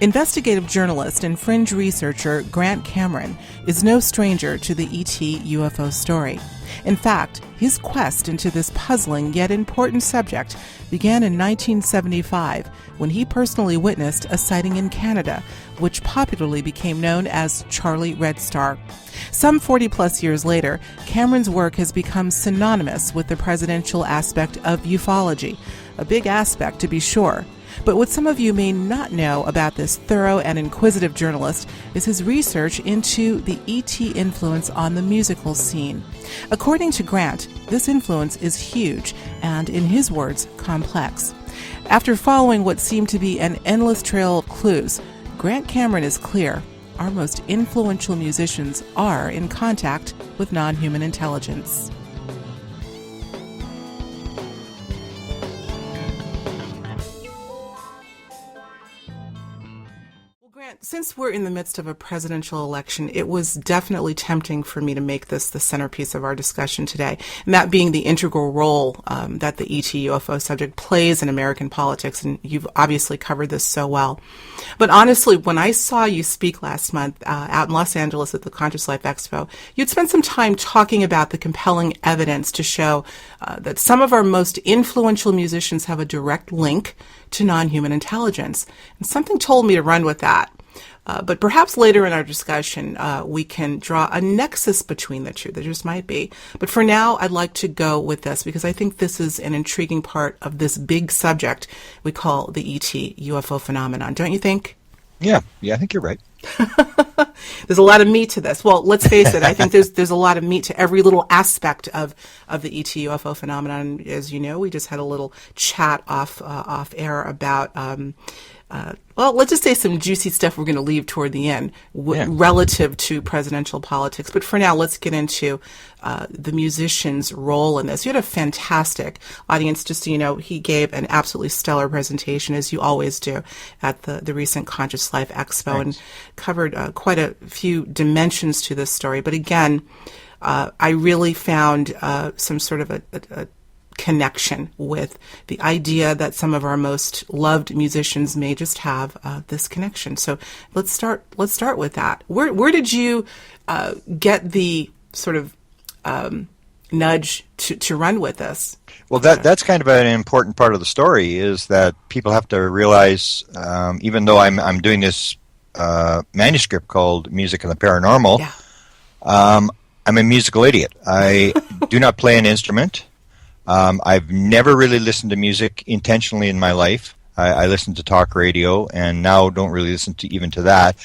Investigative journalist and fringe researcher Grant Cameron is no stranger to the ET UFO story. In fact, his quest into this puzzling yet important subject began in 1975 when he personally witnessed a sighting in Canada, which popularly became known as Charlie Red Star. Some 40-plus years later, Cameron's work has become synonymous with the presidential aspect of ufology, a big aspect to be sure. But what some of you may not know about this thorough and inquisitive journalist is his research into the ET influence on the musical scene. According to Grant, this influence is huge and, in his words, complex. After following what seemed to be an endless trail of clues, Grant Cameron is clear: our most influential musicians are in contact with non-human intelligence. Since we're in the midst of a presidential election, it was definitely tempting for me to make this the centerpiece of our discussion today, and that being the integral role that the ET UFO subject plays in American politics, and you've obviously covered this so well. But honestly, when I saw you speak last month out in Los Angeles at the Conscious Life Expo, you'd spent some time talking about the compelling evidence to show that some of our most influential musicians have a direct link to non-human intelligence. And something told me to run with that. But perhaps later in our discussion, we can draw a nexus between the two. There just might be. But for now, I'd like to go with this because I think this is an intriguing part of this big subject we call the ET UFO phenomenon. Don't you think? Yeah, I think you're right. There's a lot of meat to this. Well, let's face it. I think there's a lot of meat to every little aspect of the ET UFO phenomenon. As you know, we just had a little chat off air about well, let's just say some juicy stuff we're going to leave toward the end relative to presidential politics. But for now, let's get into the musician's role in this. You had a fantastic audience. Just so you know, he gave an absolutely stellar presentation, as you always do, at the recent Conscious Life Expo. Thanks. And covered quite a few dimensions to this story. But again, I really found some sort of a connection with the idea that some of our most loved musicians may just have this connection. So let's start with that. Where did you get the sort of nudge to run with this? Well, that's kind of an important part of the story, is that people have to realize, even though I'm doing this manuscript called Music and the Paranormal, I'm a musical idiot. I do not play an instrument. I've never really listened to music intentionally in my life. I listen to talk radio, and now don't really listen to even to that.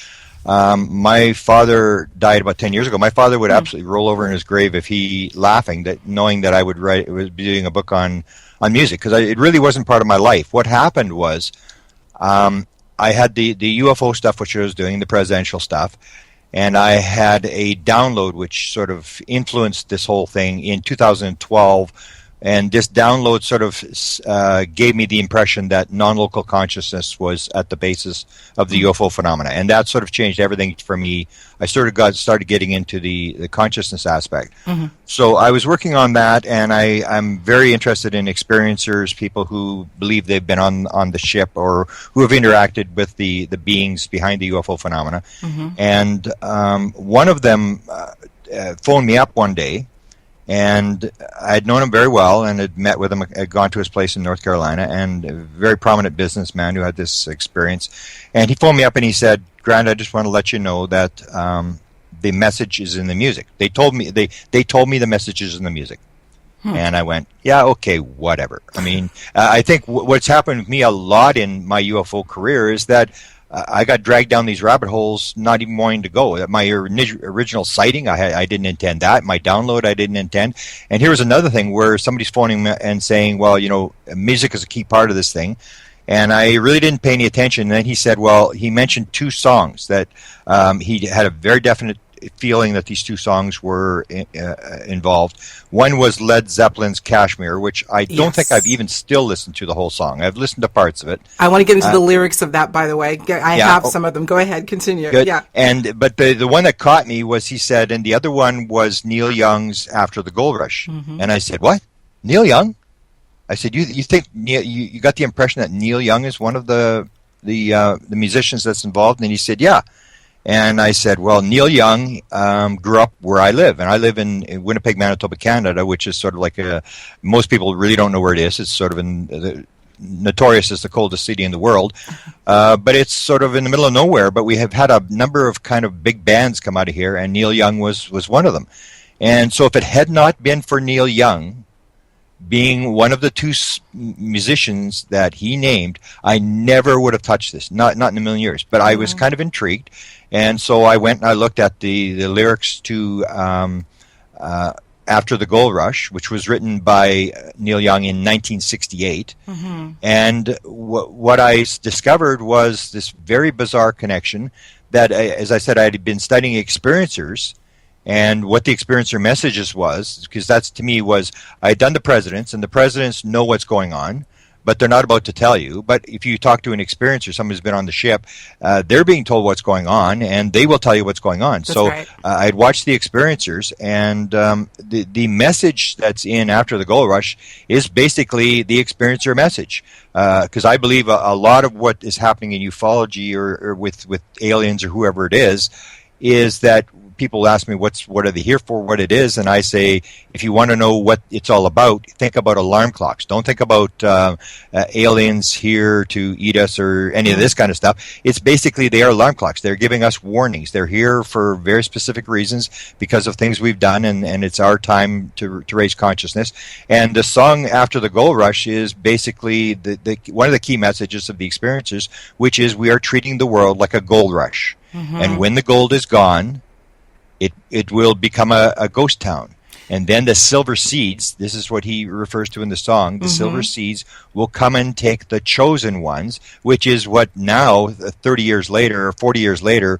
My father died about 10 years ago. My father would absolutely roll over in his grave if he laughing, that knowing that I would be doing a book on music, because it really wasn't part of my life. What happened was, I had the UFO stuff, which I was doing, the presidential stuff, and I had a download which sort of influenced this whole thing in 2012. And this download sort of gave me the impression that non-local consciousness was at the basis of the UFO phenomena, and that sort of changed everything for me. I started getting into the consciousness aspect. Mm-hmm. So I was working on that, and I'm very interested in experiencers, people who believe they've been on the ship or who have interacted with the beings behind the UFO phenomena. Mm-hmm. And one of them phoned me up one day. And I had known him very well and had met with him, had gone to his place in North Carolina, and a very prominent businessman who had this experience. And he phoned me up and he said, "Grant, I just want to let you know that the message is in the music." They told me the message is in the music. And I went, yeah, okay, whatever. I mean, I think what's happened with me a lot in my UFO career is that I got dragged down these rabbit holes, not even wanting to go. My original sighting, I didn't intend that. My download, I didn't intend. And here's another thing where somebody's phoning me and saying, well, you know, music is a key part of this thing. And I really didn't pay any attention. And then he said, well, he mentioned two songs that he had a very definite feeling that these two songs were involved. One was Led Zeppelin's Kashmir, which I don't think I've even still listened to the whole song. I've listened to parts of it. I want to get into the lyrics of that, by the way. I have some of them. Go ahead, continue. Good. Yeah. But the one that caught me was, he said, and the other one was Neil Young's After the Gold Rush. Mm-hmm. And I said, what? Neil Young? I said, you think you got the impression that Neil Young is one of the the musicians that's involved? And he said, yeah. And I said, well, Neil Young grew up where I live, and I live in Winnipeg, Manitoba, Canada, which is sort of like most people really don't know where it is. It's sort of notorious as the coldest city in the world, but it's sort of in the middle of nowhere. But we have had a number of kind of big bands come out of here, and Neil Young was one of them. And so if it had not been for Neil Young being one of the two musicians that he named, I never would have touched this, not in a million years. But I was kind of intrigued, and so I went and I looked at the lyrics to After the Gold Rush, which was written by Neil Young in 1968. And what I discovered was this very bizarre connection that, as I said, I had been studying experiencers, and what the experiencer messages was, because that's to me was, I had done the presidents, and the presidents know what's going on, but they're not about to tell you. But if you talk to an experiencer, someone who's been on the ship, they're being told what's going on, and they will tell you what's going on. That's so right. I'd watched the experiencers, and the message that's in After the Gold Rush is basically the experiencer message. Because I believe a lot of what is happening in ufology or with aliens or whoever it is that people ask me what are they here for, what it is, and I say, if you want to know what it's all about, think about alarm clocks. Don't think about aliens here to eat us or any of this kind of stuff. It's basically, they are alarm clocks. They're giving us warnings. They're here for very specific reasons because of things we've done, and it's our time to raise consciousness. And the song After the Gold Rush is basically one of the key messages of the experiencers, which is we are treating the world like a gold rush. And when the gold is gone, it will become a ghost town. And then the silver seeds, this is what he refers to in the song, the silver seeds will come and take the chosen ones, which is what now, 30 years later, or 40 years later,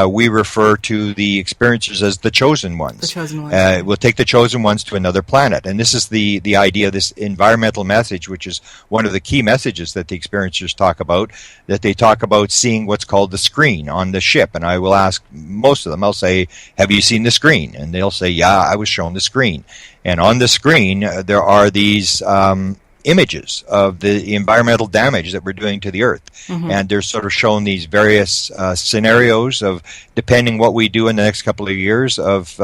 we refer to the experiencers as the chosen ones. The chosen ones. We'll take the chosen ones to another planet. And this is the idea, this environmental message, which is one of the key messages that the experiencers talk about, that they talk about seeing what's called the screen on the ship. And I will ask most of them, I'll say, have you seen the screen? And they'll say, yeah, I was shown the screen. And on the screen, there are these images of the environmental damage that we're doing to the Earth. And they're sort of shown these various scenarios of, depending what we do in the next couple of years, of,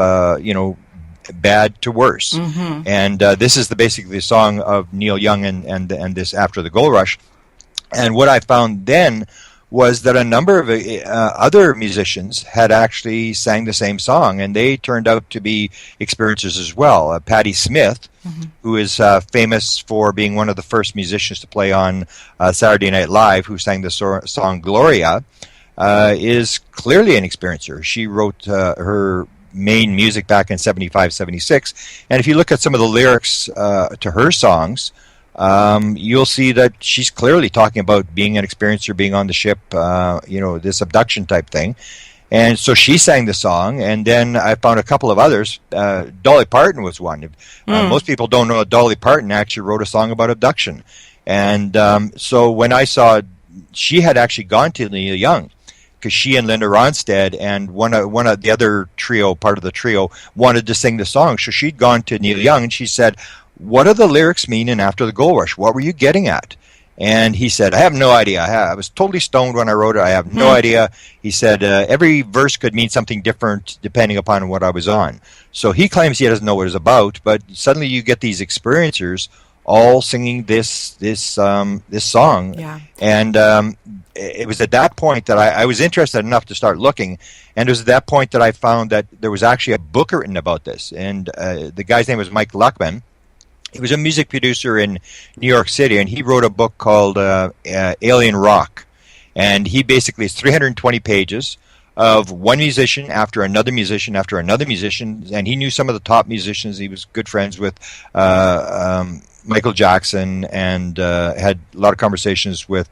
bad to worse. And this is basically the song of Neil Young and this After the Gold Rush. And what I found then was that a number of other musicians had actually sang the same song, and they turned out to be experiencers as well. Patti Smith, who is famous for being one of the first musicians to play on Saturday Night Live, who sang the song Gloria, is clearly an experiencer. She wrote her main music back in 75, 76, and if you look at some of the lyrics to her songs, you'll see that she's clearly talking about being an experiencer, being on the ship, this abduction type thing. And so she sang the song, and then I found a couple of others. Dolly Parton was one. Most people don't know that Dolly Parton actually wrote a song about abduction. And so when I saw she had actually gone to Neil Young, because she and Linda Ronstadt and one of the other trio, part of the trio, wanted to sing the song. So she'd gone to Neil Young, and she said, what do the lyrics mean in After the Gold Rush? What were you getting at? And he said, I have no idea. I was totally stoned when I wrote it. I have no idea. He said, every verse could mean something different depending upon what I was on. So he claims he doesn't know what it's about, but suddenly you get these experiencers all singing this song. Yeah. And it was at that point that I was interested enough to start looking, and it was at that point that I found that there was actually a book written about this. And the guy's name was Mike Luckman. He was a music producer in New York City, and he wrote a book called Alien Rock. And he basically, it's 320 pages of one musician after another musician after another musician, and he knew some of the top musicians. He was good friends with Michael Jackson, and had a lot of conversations with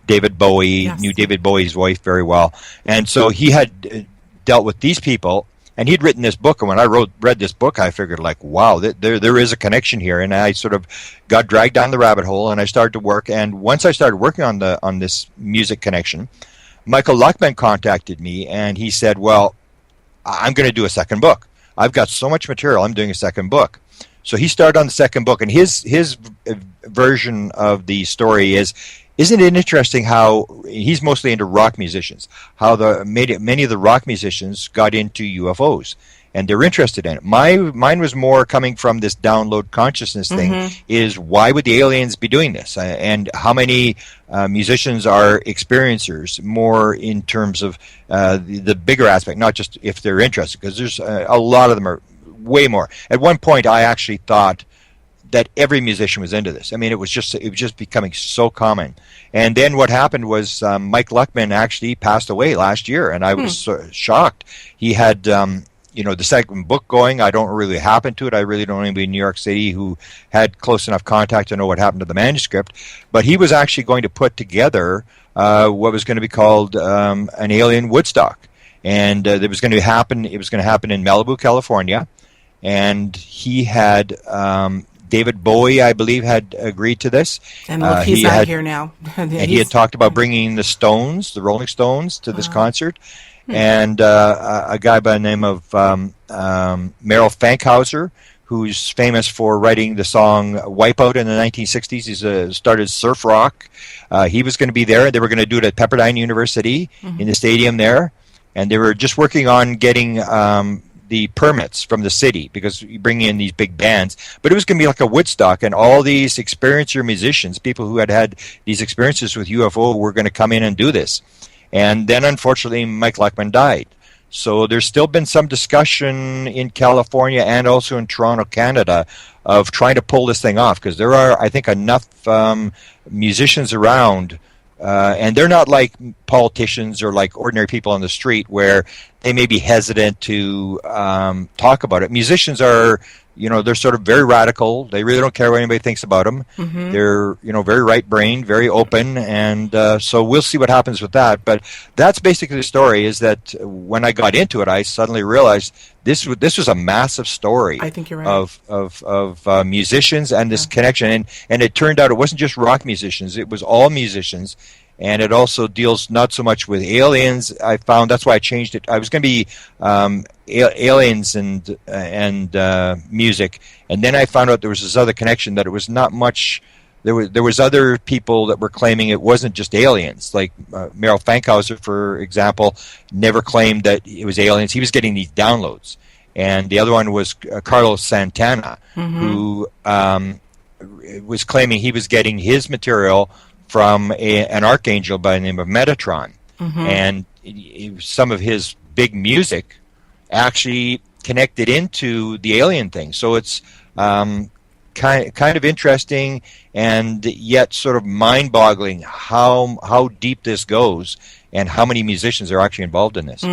David Bowie, knew David Bowie's wife very well. And so he had dealt with these people, and he'd written this book, and when I read this book, I figured, like, wow, there is a connection here. And I sort of got dragged down the rabbit hole, and I started to work. And once I started working on this music connection, Michael Luckman contacted me, and he said, well, I'm going to do a second book. I've got so much material, I'm doing a second book. So he started on the second book, and his version of the story is isn't it interesting how he's mostly into rock musicians, how many of the rock musicians got into UFOs and they're interested in it. Mine was more coming from this download consciousness thing, is why would the aliens be doing this? And how many musicians are experiencers, more in terms of the bigger aspect, not just if they're interested, because there's a lot of them are way more. At one point, I actually thought that every musician was into this. I mean, it was just becoming so common. And then what happened was Mike Luckman actually passed away last year, and I was shocked. He had the second book going. I don't really happen to it. I really don't know anybody in New York City who had close enough contact to know what happened to the manuscript. But he was actually going to put together what was going to be called an alien Woodstock, and it was going to happen in Malibu, California, and he had. David Bowie, I believe, had agreed to this. And look, he's not here now. And he had talked about bringing the Rolling Stones, to this concert. And a guy by the name of Merrill Fankhauser, who's famous for writing the song Wipeout in the 1960s. He's started surf rock. He was going to be there. They were going to do it at Pepperdine University in the stadium there. And they were just working on getting the permits from the city, because you bring in these big bands, but it was going to be like a Woodstock, and all these experiencer musicians, people who had these experiences with UFO, were going to come in and do this. And then unfortunately Mike Luckman died. So there's still been some discussion in California and also in Toronto, Canada, of trying to pull this thing off, because there are, I think, enough musicians around, and they're not like politicians or like ordinary people on the street where they may be hesitant to talk about it. Musicians are, they're sort of very radical. They really don't care what anybody thinks about them. They're, very right-brained, very open, and so we'll see what happens with that. But that's basically the story, is that when I got into it, I suddenly realized this was a massive story. I think you're right. Of musicians and this connection. And it turned out it wasn't just rock musicians. It was all musicians. And it also deals not so much with aliens. I found that's why I changed it. I was going to be aliens and music, and then I found out there was this other connection, that it was not much. There was other people that were claiming it wasn't just aliens. Like Merrill Fankhauser, for example, never claimed that it was aliens. He was getting these downloads, and the other one was Carlos Santana, who was claiming he was getting his material from an archangel by the name of Metatron, and some of his big music actually connected into the alien thing. So it's kind of interesting, and yet sort of mind-boggling how deep this goes and how many musicians are actually involved in this.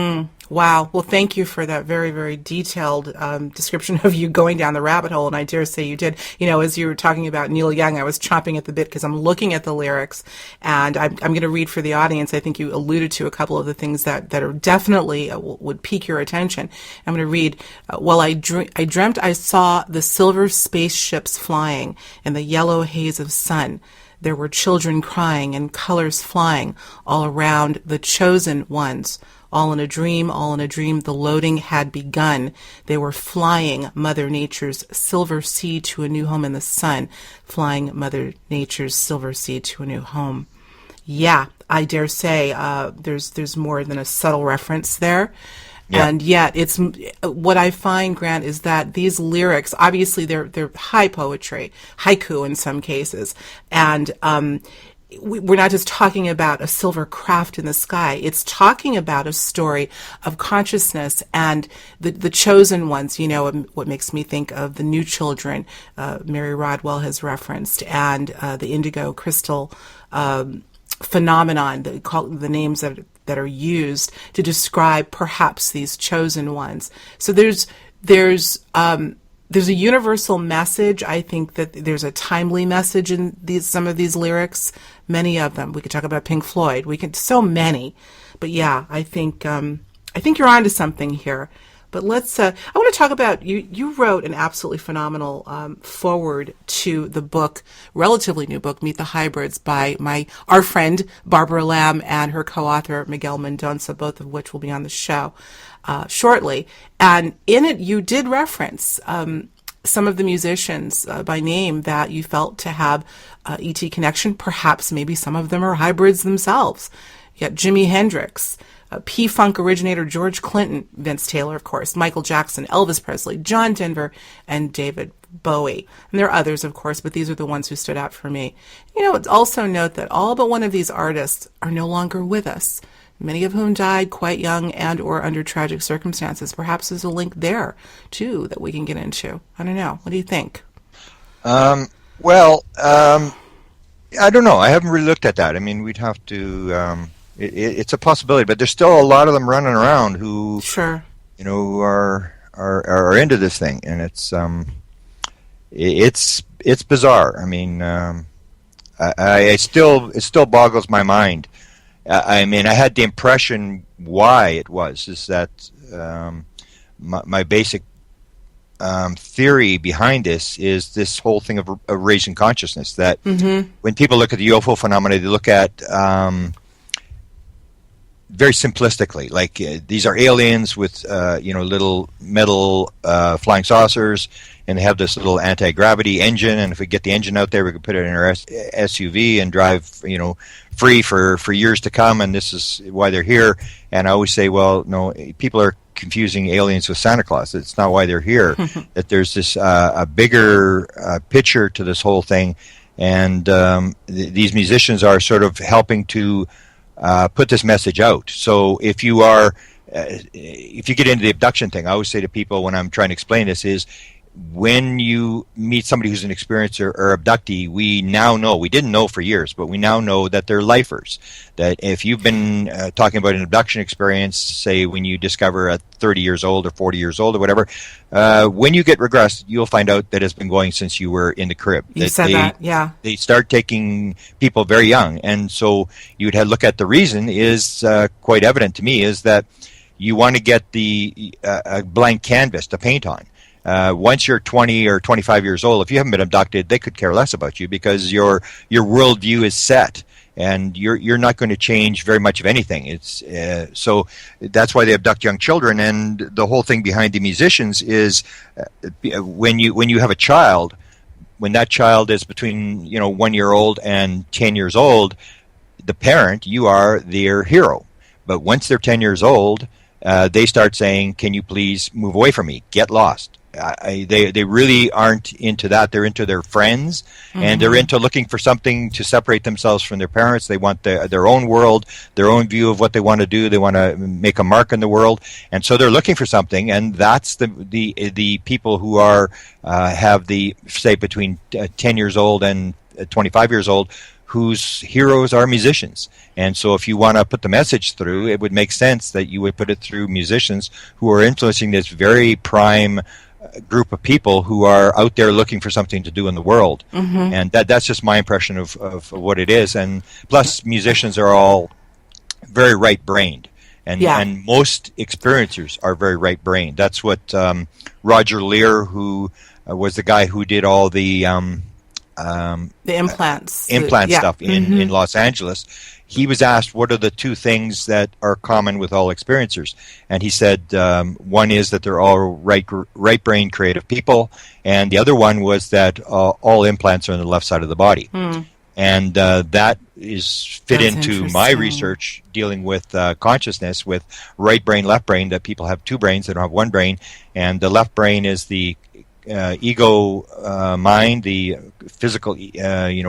Wow. Well, thank you for that very, very detailed description of you going down the rabbit hole, and I dare say you did. As you were talking about Neil Young, I was chomping at the bit because I'm looking at the lyrics, and I'm going to read for the audience. I think you alluded to a couple of the things that are definitely would pique your attention. I'm going to read, "Well, I dreamt I saw the silver spaceships flying in the yellow haze of sun. There were children crying and colors flying all around the chosen ones. All in a dream, the loading had begun. They were flying Mother Nature's silver seed to a new home in the sun. Flying Mother Nature's silver seed to a new home." Yeah, I dare say there's more than a subtle reference there. Yeah. And yet, it's what I find, Grant, is that these lyrics, obviously they're high poetry, haiku in some cases, and we're not just talking about a silver craft in the sky. It's talking about a story of consciousness and the chosen ones. What makes me think of the New Children, Mary Rodwell has referenced, and the indigo crystal phenomenon, the names that are used to describe perhaps these chosen ones. So there's a universal message. I think that there's a timely message in some of these lyrics. Many of them. We could talk about Pink Floyd. So many. But yeah, I think you're onto something here. But let's. I want to talk about you. You wrote an absolutely phenomenal foreword to the book, relatively new book, Meet the Hybrids, by our friend Barbara Lamb and her co-author Miguel Mendonça, both of which will be on the show shortly. And in it, you did reference some of the musicians by name that you felt to have ET connection. Perhaps maybe some of them are hybrids themselves. You got Jimi Hendrix, P-Funk originator George Clinton, Vince Taylor, of course, Michael Jackson, Elvis Presley, John Denver, and David Bowie. And there are others, of course, but these are the ones who stood out for me. Also note that all but one of these artists are no longer with us, many of whom died quite young and or under tragic circumstances. Perhaps there's a link there, too, that we can get into. I don't know. What do you think? I don't know. I haven't really looked at that. I mean, we'd have to... It's a possibility, but there's still a lot of them running around who, sure, are into this thing, and it's bizarre. I mean, it still boggles my mind. I mean, I had the impression why it was is that my basic theory behind this is this whole thing of raising consciousness. That when people look at the UFO phenomena, they look at very simplistically, like these are aliens with little metal flying saucers, and they have this little anti-gravity engine, and if we get the engine out there, we can put it in our SUV and drive free for years to come, and this is why they're here. And I always say, well, no, people are confusing aliens with Santa Claus. It's not why they're here. That there's this a bigger picture to this whole thing, and these musicians are sort of helping to put this message out. So if you get into the abduction thing, I always say to people when I'm trying to explain this is, when you meet somebody who's an experiencer or abductee, we now know, we didn't know for years, but we now know that they're lifers. That if you've been talking about an abduction experience, say when you discover at 30 years old or 40 years old or whatever, when you get regressed, you'll find out that it's been going since you were in the crib. You said that, yeah. They start taking people very young, and so you'd have look at the reason is quite evident to me, is that you want to get the a blank canvas to paint on. Once you're 20 or 25 years old, if you haven't been abducted, they could care less about you because your worldview is set, and you're not going to change very much of anything. It's so that's why they abduct young children. And the whole thing behind the musicians is when you have a child, when that child is between 1 year old and 10 years old, the parent, you are their hero. But once they're 10 years old, they start saying, "Can you please move away from me? Get lost." They really aren't into that. They're into their friends, and they're into looking for something to separate themselves from their parents. They want their own world, their own view of what they want to do. They want to make a mark in the world, and so they're looking for something. And that's the people who are have the, say, between 10 years old and 25 years old, whose heroes are musicians. And so if you want to put the message through, it would make sense that you would put it through musicians who are influencing this very prime group of people who are out there looking for something to do in the world. And that's just my impression of what it is. And plus, musicians are all very right-brained. And most experiencers are very right-brained. That's what Roger Lear, who was the guy who did all the implants stuff in Los Angeles, he was asked what are the two things that are common with all experiencers, and he said one is that they're all right-brain creative people, and the other one was that all implants are on the left side of the body. And that is That's into my research dealing with consciousness, with right brain, left brain, that people have two brains, they don't have one brain, and the left brain is the ego mind, the physical,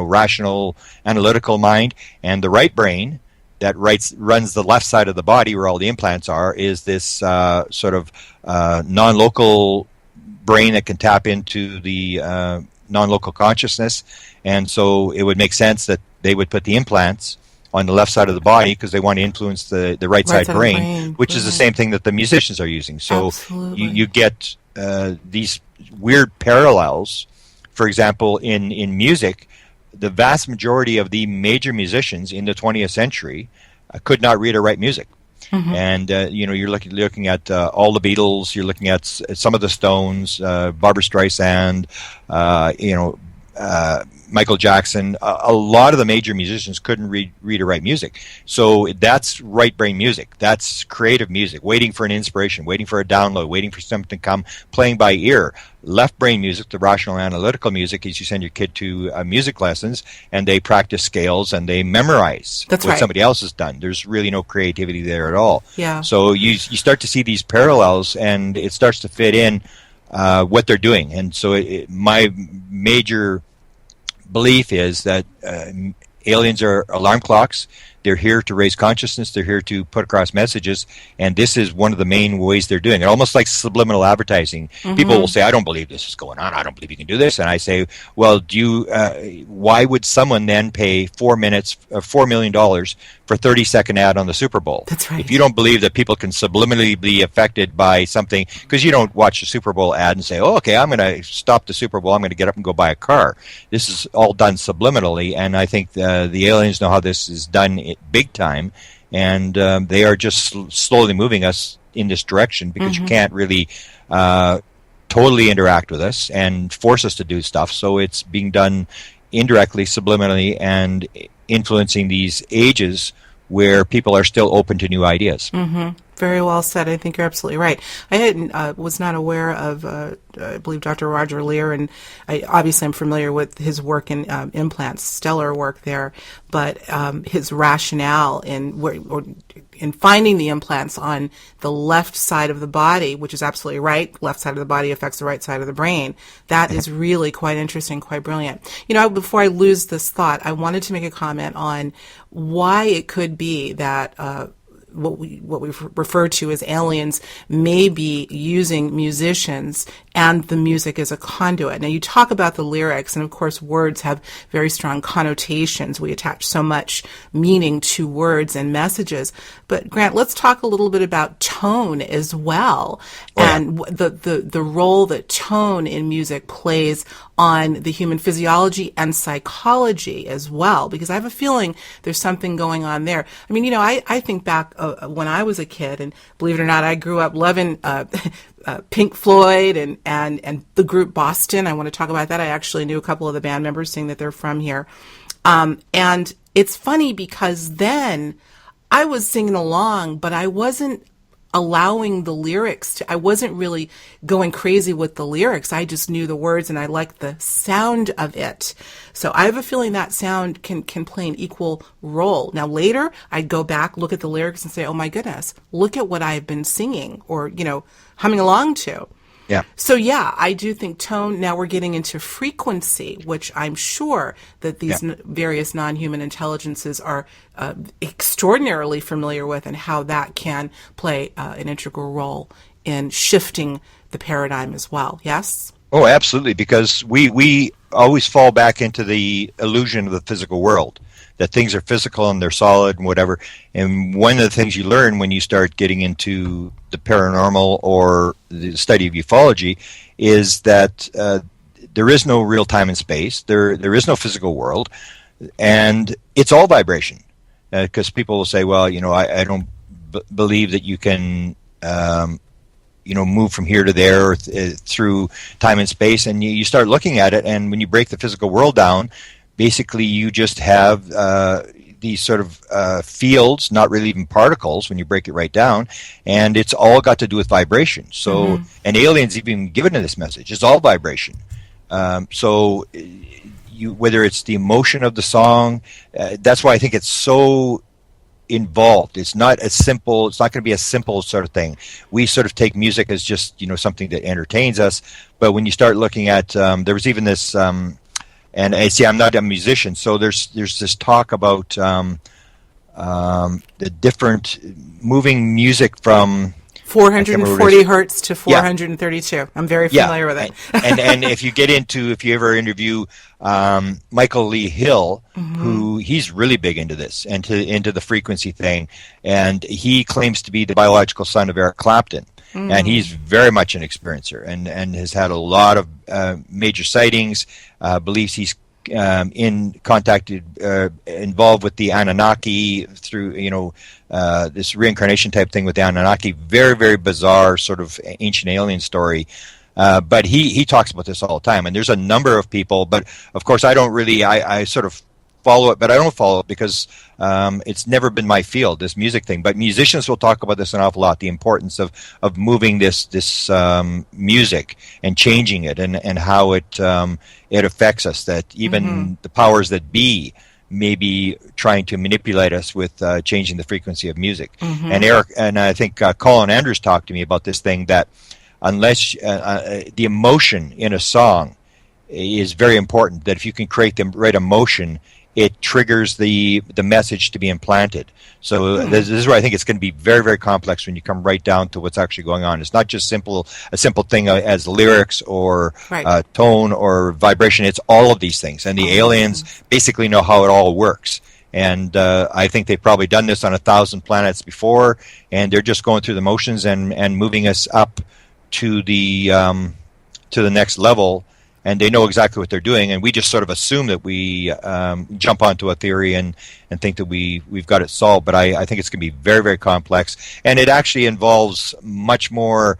rational, analytical mind, and the right brain that runs the left side of the body where all the implants are is this sort of non-local brain that can tap into the non-local consciousness. And so it would make sense that they would put the implants on the left side of the body because they want to influence the right side brain, which is the same thing that the musicians are using. So you get these weird parallels. For example, in music, the vast majority of the major musicians in the 20th century could not read or write music. And you're looking at all the Beatles, you're looking at some of the Stones, Barbra Streisand, Michael Jackson, a lot of the major musicians couldn't read or write music. So that's right brain music. That's creative music, waiting for an inspiration, waiting for a download, waiting for something to come, playing by ear. Left brain music, the rational analytical music, is you send your kid to music lessons and they practice scales and they memorize what somebody else has done. There's really no creativity there at all. Yeah. So you start to see these parallels and it starts to fit in what they're doing. And so my major belief is that aliens are alarm clocks. They're here to raise consciousness. They're here to put across messages, and this is one of the main ways they're doing it. Almost like subliminal advertising. Mm-hmm. People will say, "I don't believe this is going on. I don't believe you can do this." And I say, "Well, why would someone then pay $4 million for a 30-second ad on the Super Bowl?" That's right. If you don't believe that people can subliminally be affected by something, because you don't watch the Super Bowl ad and say, "Oh, okay, I'm going to stop the Super Bowl. I'm going to get up and go buy a car." This is all done subliminally, and I think the aliens know how this is done big time, and they are just slowly moving us in this direction because you can't really totally interact with us and force us to do stuff. So it's being done indirectly, subliminally, and influencing these ages where people are still open to new ideas. Mm-hmm. Very well said. I think you're absolutely right. I was not aware of, I believe, Dr. Roger Lear, and obviously I'm familiar with his work in implants, stellar work there, but his rationale in finding the implants on the left side of the body, which is absolutely right, left side of the body affects the right side of the brain, that is really quite interesting, quite brilliant. You know, before I lose this thought, I wanted to make a comment on why it could be that what we refer to as aliens may be using musicians and the music as a conduit. Now, you talk about the lyrics, and of course words have very strong connotations. We attach so much meaning to words and messages. But Grant, let's talk a little bit about tone as well, and the role that tone in music plays on the human physiology and psychology as well, because I have a feeling there's something going on there. I mean, you know, I think back when I was a kid, and believe it or not, I grew up loving Pink Floyd and the group Boston. I want to talk about that. I actually knew a couple of the band members, seeing that they're from here. And it's funny because then I was singing along, but I wasn't allowing the lyrics I wasn't really going crazy with the lyrics. I just knew the words and I liked the sound of it. So I have a feeling that sound can play an equal role. Now later, I'd go back, look at the lyrics and say, oh my goodness, look at what I've been singing or, you know, humming along to. Yeah. So yeah, I do think tone, now we're getting into frequency, which I'm sure that these various non-human intelligences are extraordinarily familiar with, and how that can play an integral role in shifting the paradigm as well. Yes? Oh, absolutely, because we always fall back into the illusion of the physical world, that things are physical and they're solid and whatever. And one of the things you learn when you start getting into the paranormal or the study of ufology is that there is no real time and space. There is no physical world, and it's all vibration. Because people will say, well, you know, I don't believe that you can move from here to there through time and space. And you start looking at it, and when you break the physical world down, basically you just have these sort of fields, not really even particles when you break it right down, and it's all got to do with vibration. So, and aliens even given this message, it's all vibration. So whether it's the emotion of the song, that's why I think it's so involved. It's not as simple. It's not going to be a simple sort of thing. We sort of take music as just, you know, something that entertains us. But when you start looking at, there was even this, and I see I'm not a musician, so there's this talk about the different moving music from 440 hertz to 432. Yeah. I'm very familiar with it. and if you ever interview Michael Lee Hill, who he's really big into this and into the frequency thing, and he claims to be the biological son of Eric Clapton. And he's very much an experiencer and has had a lot of major sightings, believes he's involved with the Anunnaki through, this reincarnation type thing with the Anunnaki. Very, very bizarre sort of ancient alien story. But he talks about this all the time, and there's a number of people. But of course, I don't really. I sort of follow it, but I don't follow it because it's never been my field, this music thing. But musicians will talk about this an awful lot, the importance of moving this music and changing it, and how it affects us. That even the powers that be may be trying to manipulate us with changing the frequency of music. And Eric, and I think Colin Andrews talked to me about this thing, that unless the emotion in a song is very important, that if you can create the right emotion, it triggers the message to be implanted. So this is where I think it's going to be very, very complex when you come right down to what's actually going on. It's not just a simple thing as lyrics or tone or vibration. It's all of these things. And the aliens basically know how it all works. And I think they've probably done this on 1,000 planets before, and they're just going through the motions and moving us up to the next level. And they know exactly what they're doing, and we just sort of assume that we jump onto a theory and think that we've got it solved. But I think it's going to be very, very complex, and it actually involves much more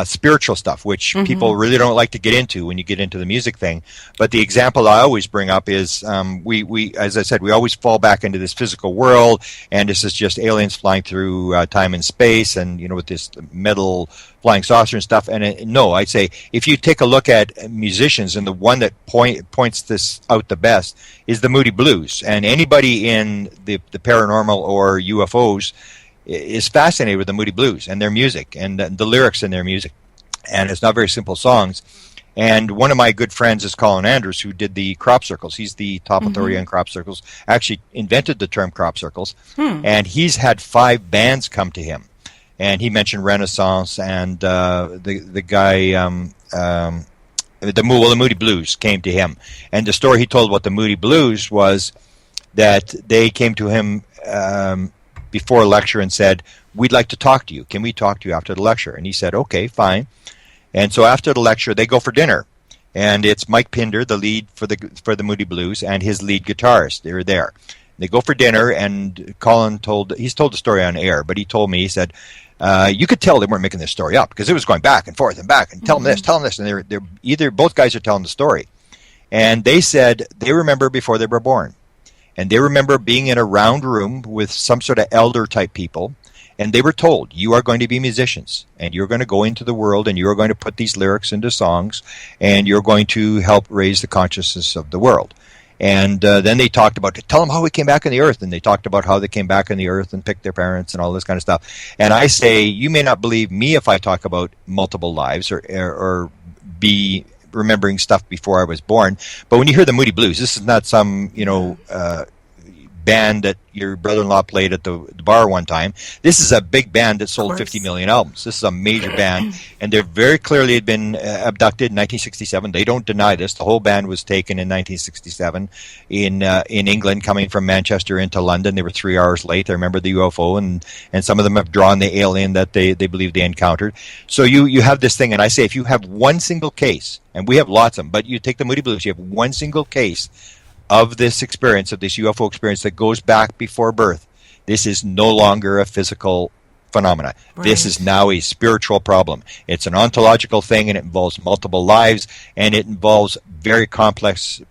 spiritual stuff, which people really don't like to get into when you get into the music thing. But the example I always bring up is we as I said, we always fall back into this physical world, and this is just aliens flying through time and space, and with this metal flying saucer and stuff. And no, I'd say if you take a look at musicians, and the one that points this out the best is the Moody Blues. And anybody in the paranormal or UFOs is fascinated with the Moody Blues and their music and the lyrics in their music. And it's not very simple songs. And one of my good friends is Colin Andrews, who did the crop circles. He's the top authority on crop circles, actually invented the term crop circles. And he's had 5 bands come to him. And he mentioned Renaissance, and the guy, the Moody Blues came to him. And the story he told about the Moody Blues was that they came to him before a lecture and said, "We'd like to talk to you. Can we talk to you after the lecture?" And he said, "Okay, fine." And so after the lecture, they go for dinner. And it's Mike Pinder, the lead for the Moody Blues, and his lead guitarist. They're there. They go for dinner, and Colin he's told the story on air, but he told me, he said, you could tell they weren't making this story up, because it was going back and forth and back, and tell them this, and they're both guys are telling the story. And they said they remember before they were born. And they remember being in a round room with some sort of elder type people, and they were told, you are going to be musicians, and you're going to go into the world, and you're going to put these lyrics into songs, and you're going to help raise the consciousness of the world. And then they talked about, tell them how we came back on the earth, and they talked about how they came back on the earth and picked their parents and all this kind of stuff. And I say, you may not believe me if I talk about multiple lives or be remembering stuff before I was born, but when you hear the Moody Blues, this is not some band that your brother-in-law played at the bar one time. This is a big band that sold 50 million albums. This is a major band, and they very clearly had been abducted in 1967. They don't deny this. The whole band was taken in 1967 in England, coming from Manchester into London. They were 3 hours late. I remember the UFO, and some of them have drawn the alien that they believe they encountered. So you have this thing, and I say, if you have one single case, and we have lots of them, but you take the Moody Blues, you have one single case of this experience, of this UFO experience that goes back before birth. This is no longer a physical phenomena. Right. This is now a spiritual problem. It's an ontological thing, and it involves multiple lives, and it involves very complex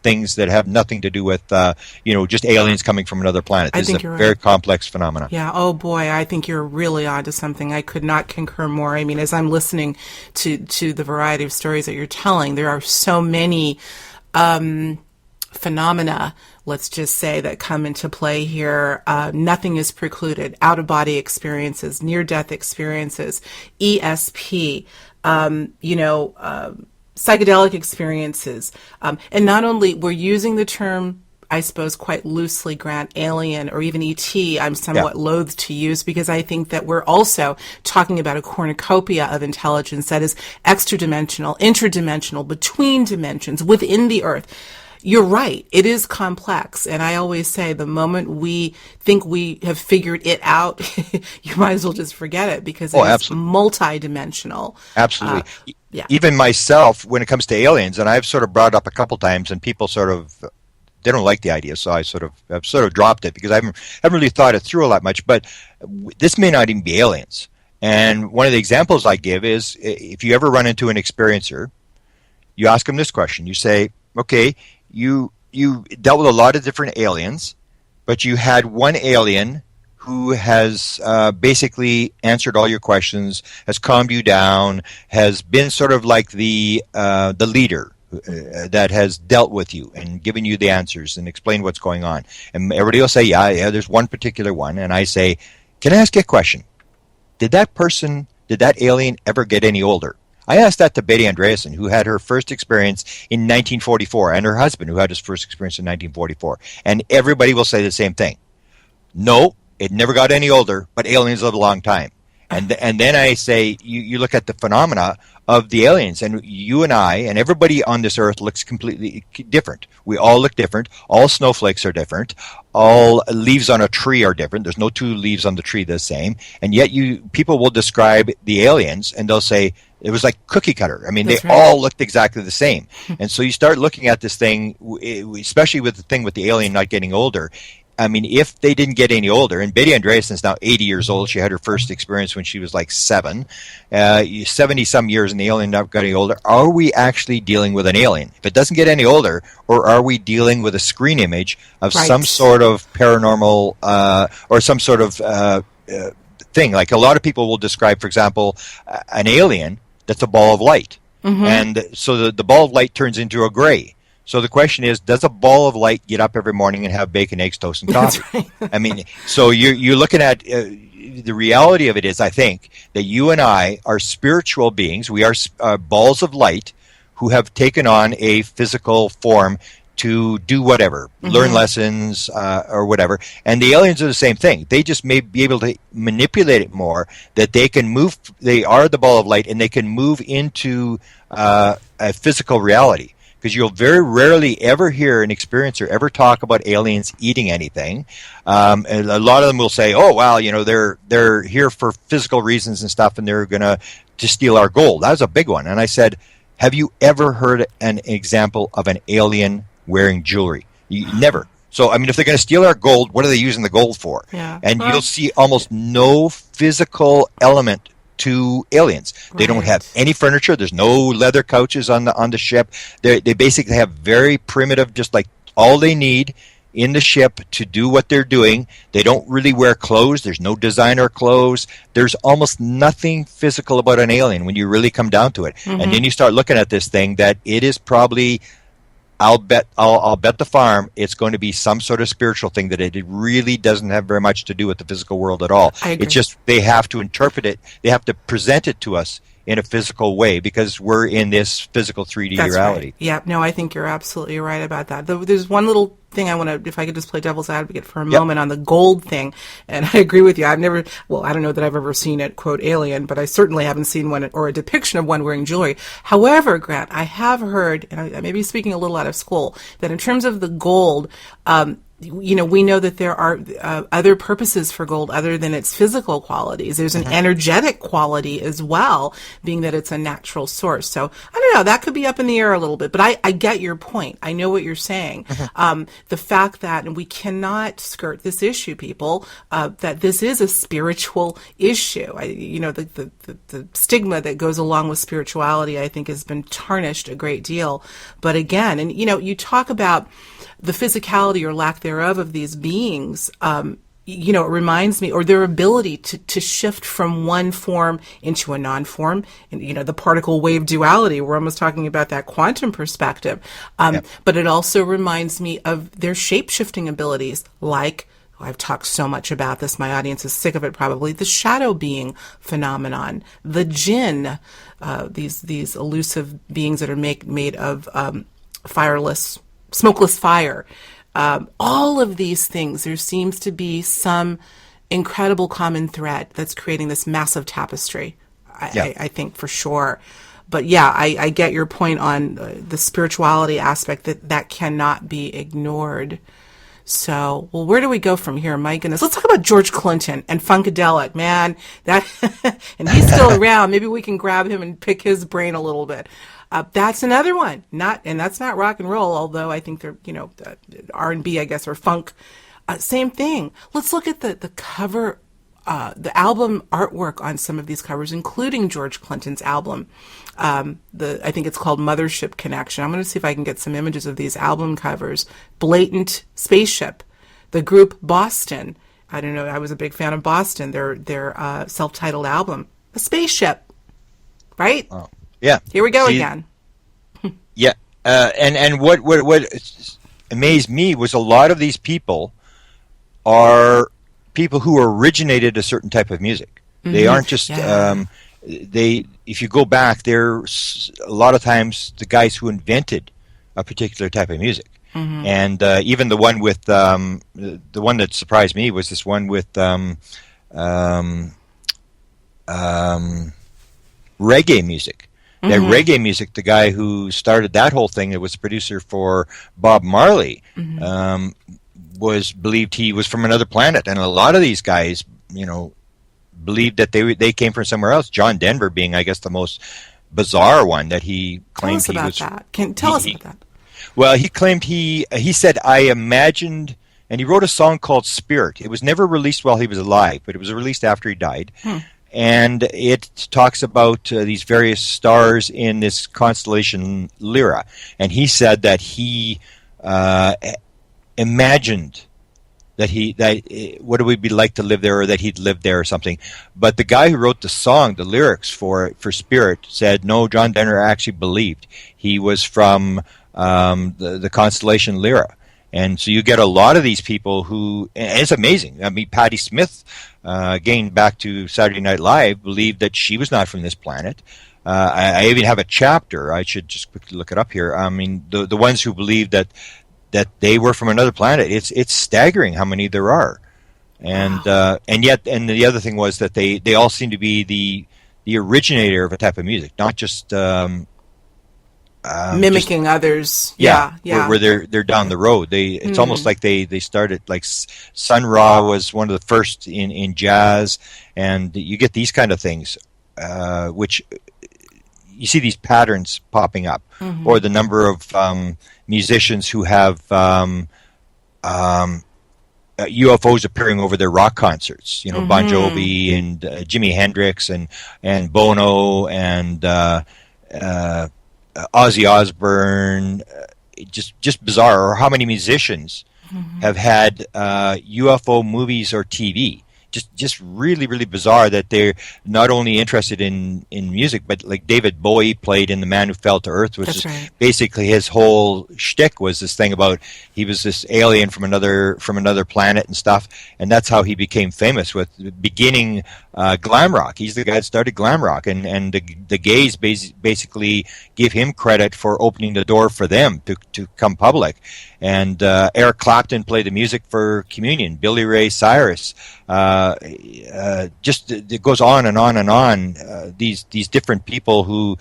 things that have nothing to do with just aliens coming from another planet. This is a very complex phenomena. Yeah. Oh boy, I think you're really onto something. I could not concur more. I mean, as I'm listening to the variety of stories that you're telling, there are so many phenomena, let's just say, that come into play here. Nothing is precluded. Out-of-body experiences, near-death experiences, ESP, psychedelic experiences. And not only, we're using the term, I suppose, quite loosely, Grant, alien or even ET, I'm somewhat loath to use, because I think that we're also talking about a cornucopia of intelligence that is extra-dimensional, interdimensional, between dimensions, within the Earth. You're right. It is complex. And I always say, the moment we think we have figured it out, you might as well just forget it, because it's multi-dimensional. Absolutely. Even myself, when it comes to aliens, and I've sort of brought it up a couple times, and people they don't like the idea, so I've sort of dropped it, because I haven't really thought it through all that much. But this may not even be aliens. And one of the examples I give is if you ever run into an experiencer, you ask them this question. You say, okay, you dealt with a lot of different aliens, but you had one alien who has basically answered all your questions, has calmed you down, has been sort of like the leader that has dealt with you and given you the answers and explained what's going on. And everybody will say, yeah, there's one particular one. And I say, can I ask you a question? Did that alien ever get any older? I asked that to Betty Andreasen, who had her first experience in 1944, and her husband, who had his first experience in 1944. And everybody will say the same thing. No, it never got any older, but aliens live a long time. And then I say, you look at the phenomena of the aliens, and you and I and everybody on this earth looks completely different. We all look different. All snowflakes are different. All leaves on a tree are different. There's no two leaves on the tree the same. And yet people will describe the aliens, and they'll say it was like cookie cutter. I mean, That's right. All looked exactly the same. And so you start looking at this thing, especially with the thing with the alien not getting older. I mean, if they didn't get any older, and Betty Andreasen is now 80 years old. She had her first experience when she was like 7. 70-some years, and the alien not getting older. Are we actually dealing with an alien? If it doesn't get any older, or are we dealing with a screen image of some sort of paranormal or some sort of thing? Like a lot of people will describe, for example, an alien that's a ball of light. Mm-hmm. And so the ball of light turns into a gray. So the question is, does a ball of light get up every morning and have bacon, eggs, toast, and coffee? That's right. I mean, so you're looking at the reality of it is, I think, that you and I are spiritual beings. We are balls of light who have taken on a physical form to do whatever, learn lessons or whatever. And the aliens are the same thing. They just may be able to manipulate it more, that they can move. They are the ball of light, and they can move into a physical reality. Because you'll very rarely ever hear an experiencer ever talk about aliens eating anything. And a lot of them will say, oh, well, they're here for physical reasons and stuff, and they're going to steal our gold. That was a big one. And I said, have you ever heard an example of an alien wearing jewelry? Never. So, I mean, if they're going to steal our gold, what are they using the gold for? Yeah. And you'll see almost no physical element to aliens. They don't have any furniture. There's no leather couches on the ship. They basically have very primitive, just like all they need in the ship to do what they're doing. They don't really wear clothes. There's no designer clothes. There's almost nothing physical about an alien when you really come down to it. Mm-hmm. And then you start looking at this thing that it is probably, I'll bet the farm it's going to be some sort of spiritual thing, that it really doesn't have very much to do with the physical world at all. It's just they have to interpret it. They have to present it to us in a physical way because we're in this physical 3D reality. Right. Yeah, no, I think you're absolutely right about that. There's one little thing I want to, if I could just play devil's advocate for a moment on the gold thing. And I agree with you. I don't know that I've ever seen it, quote, alien, but I certainly haven't seen one or a depiction of one wearing jewelry. However, Grant, I have heard, and I may be speaking a little out of school, that in terms of the gold, we know that there are other purposes for gold other than its physical qualities. There's an energetic quality as well, being that it's a natural source. So I don't know, that could be up in the air a little bit, but I get your point. I know what you're saying. The fact that, and we cannot skirt this issue, people, that this is a spiritual issue. The stigma that goes along with spirituality, I think, has been tarnished a great deal. But again, and you talk about the physicality or lack thereof of these beings, it reminds me, or their ability to shift from one form into a non-form, and the particle wave duality. We're almost talking about that quantum perspective. But it also reminds me of their shape-shifting abilities, like, I've talked so much about this, my audience is sick of it probably, the shadow being phenomenon, the jinn, these elusive beings that are made of smokeless fire. All of these things, there seems to be some incredible common thread that's creating this massive tapestry, I think, for sure. But I get your point on the spirituality aspect, that cannot be ignored. So, well, where do we go from here? My goodness. Let's talk about George Clinton and Funkadelic, man. That, and he's still around. Maybe we can grab him and pick his brain a little bit. That's another one. And that's not rock and roll, although I think they're, R&B, I guess, or funk. Same thing. Let's look at the cover the album artwork on some of these covers, including George Clinton's album. I think it's called Mothership Connection. I'm going to see if I can get some images of these album covers. Blatant Spaceship. The group Boston. I don't know. I was a big fan of Boston. Their self-titled album. A spaceship. Right? Oh, yeah. Here we go again. Yeah. And what amazed me was a lot of these people are people who originated a certain type of music. Mm-hmm. They aren't just if you go back, they're a lot of times the guys who invented a particular type of music. Mm-hmm. And even the one with the one that surprised me was this one with reggae music. Mm-hmm. That reggae music, the guy who started that whole thing, that was the producer for Bob Marley, mm-hmm. Was believed he was from another planet, and a lot of these guys, believed that they came from somewhere else. John Denver being, I guess, the most bizarre one that he claimed he was. Tell us about that. Well, he claimed he said, I imagined, and he wrote a song called Spirit. It was never released while he was alive, but it was released after he died. And it talks about these various stars in this constellation Lyra. And he said that he imagined that what it would be like to live there, or that he'd lived there or something. But the guy who wrote the song, the lyrics for Spirit, said, no, John Denver actually believed he was from the constellation Lyra. And so you get a lot of these people who, and it's amazing. I mean, Patti Smith, again, back to Saturday Night Live, believed that she was not from this planet. I even have a chapter. I should just quickly look it up here. I mean, the ones who believed that they were from another planet, it's staggering how many there are. And wow. And the other thing was that they all seem to be the originator of a type of music, not just mimicking others. Yeah. Where they're down the road. It's almost like they started, like Sun Ra was one of the first in jazz, and you get these kind of things, which you see these patterns popping up, mm-hmm. or the number of musicians who have UFOs appearing over their rock concerts. Mm-hmm. Bon Jovi and Jimi Hendrix and Bono and Ozzy Osbourne. Just bizarre. Or how many musicians mm-hmm. have had UFO movies or TV. Just really, really bizarre that they're not only interested in music, but like David Bowie played in The Man Who Fell to Earth, which is right. Basically his whole shtick was this thing about he was this alien from another planet and stuff, and that's how he became famous, with beginning glam rock. He's the guy that started glam rock, and the gays basically give him credit for opening the door for them to come public. And Eric Clapton played the music for Communion. Billy Ray Cyrus. Just it goes on and on and on. These different people who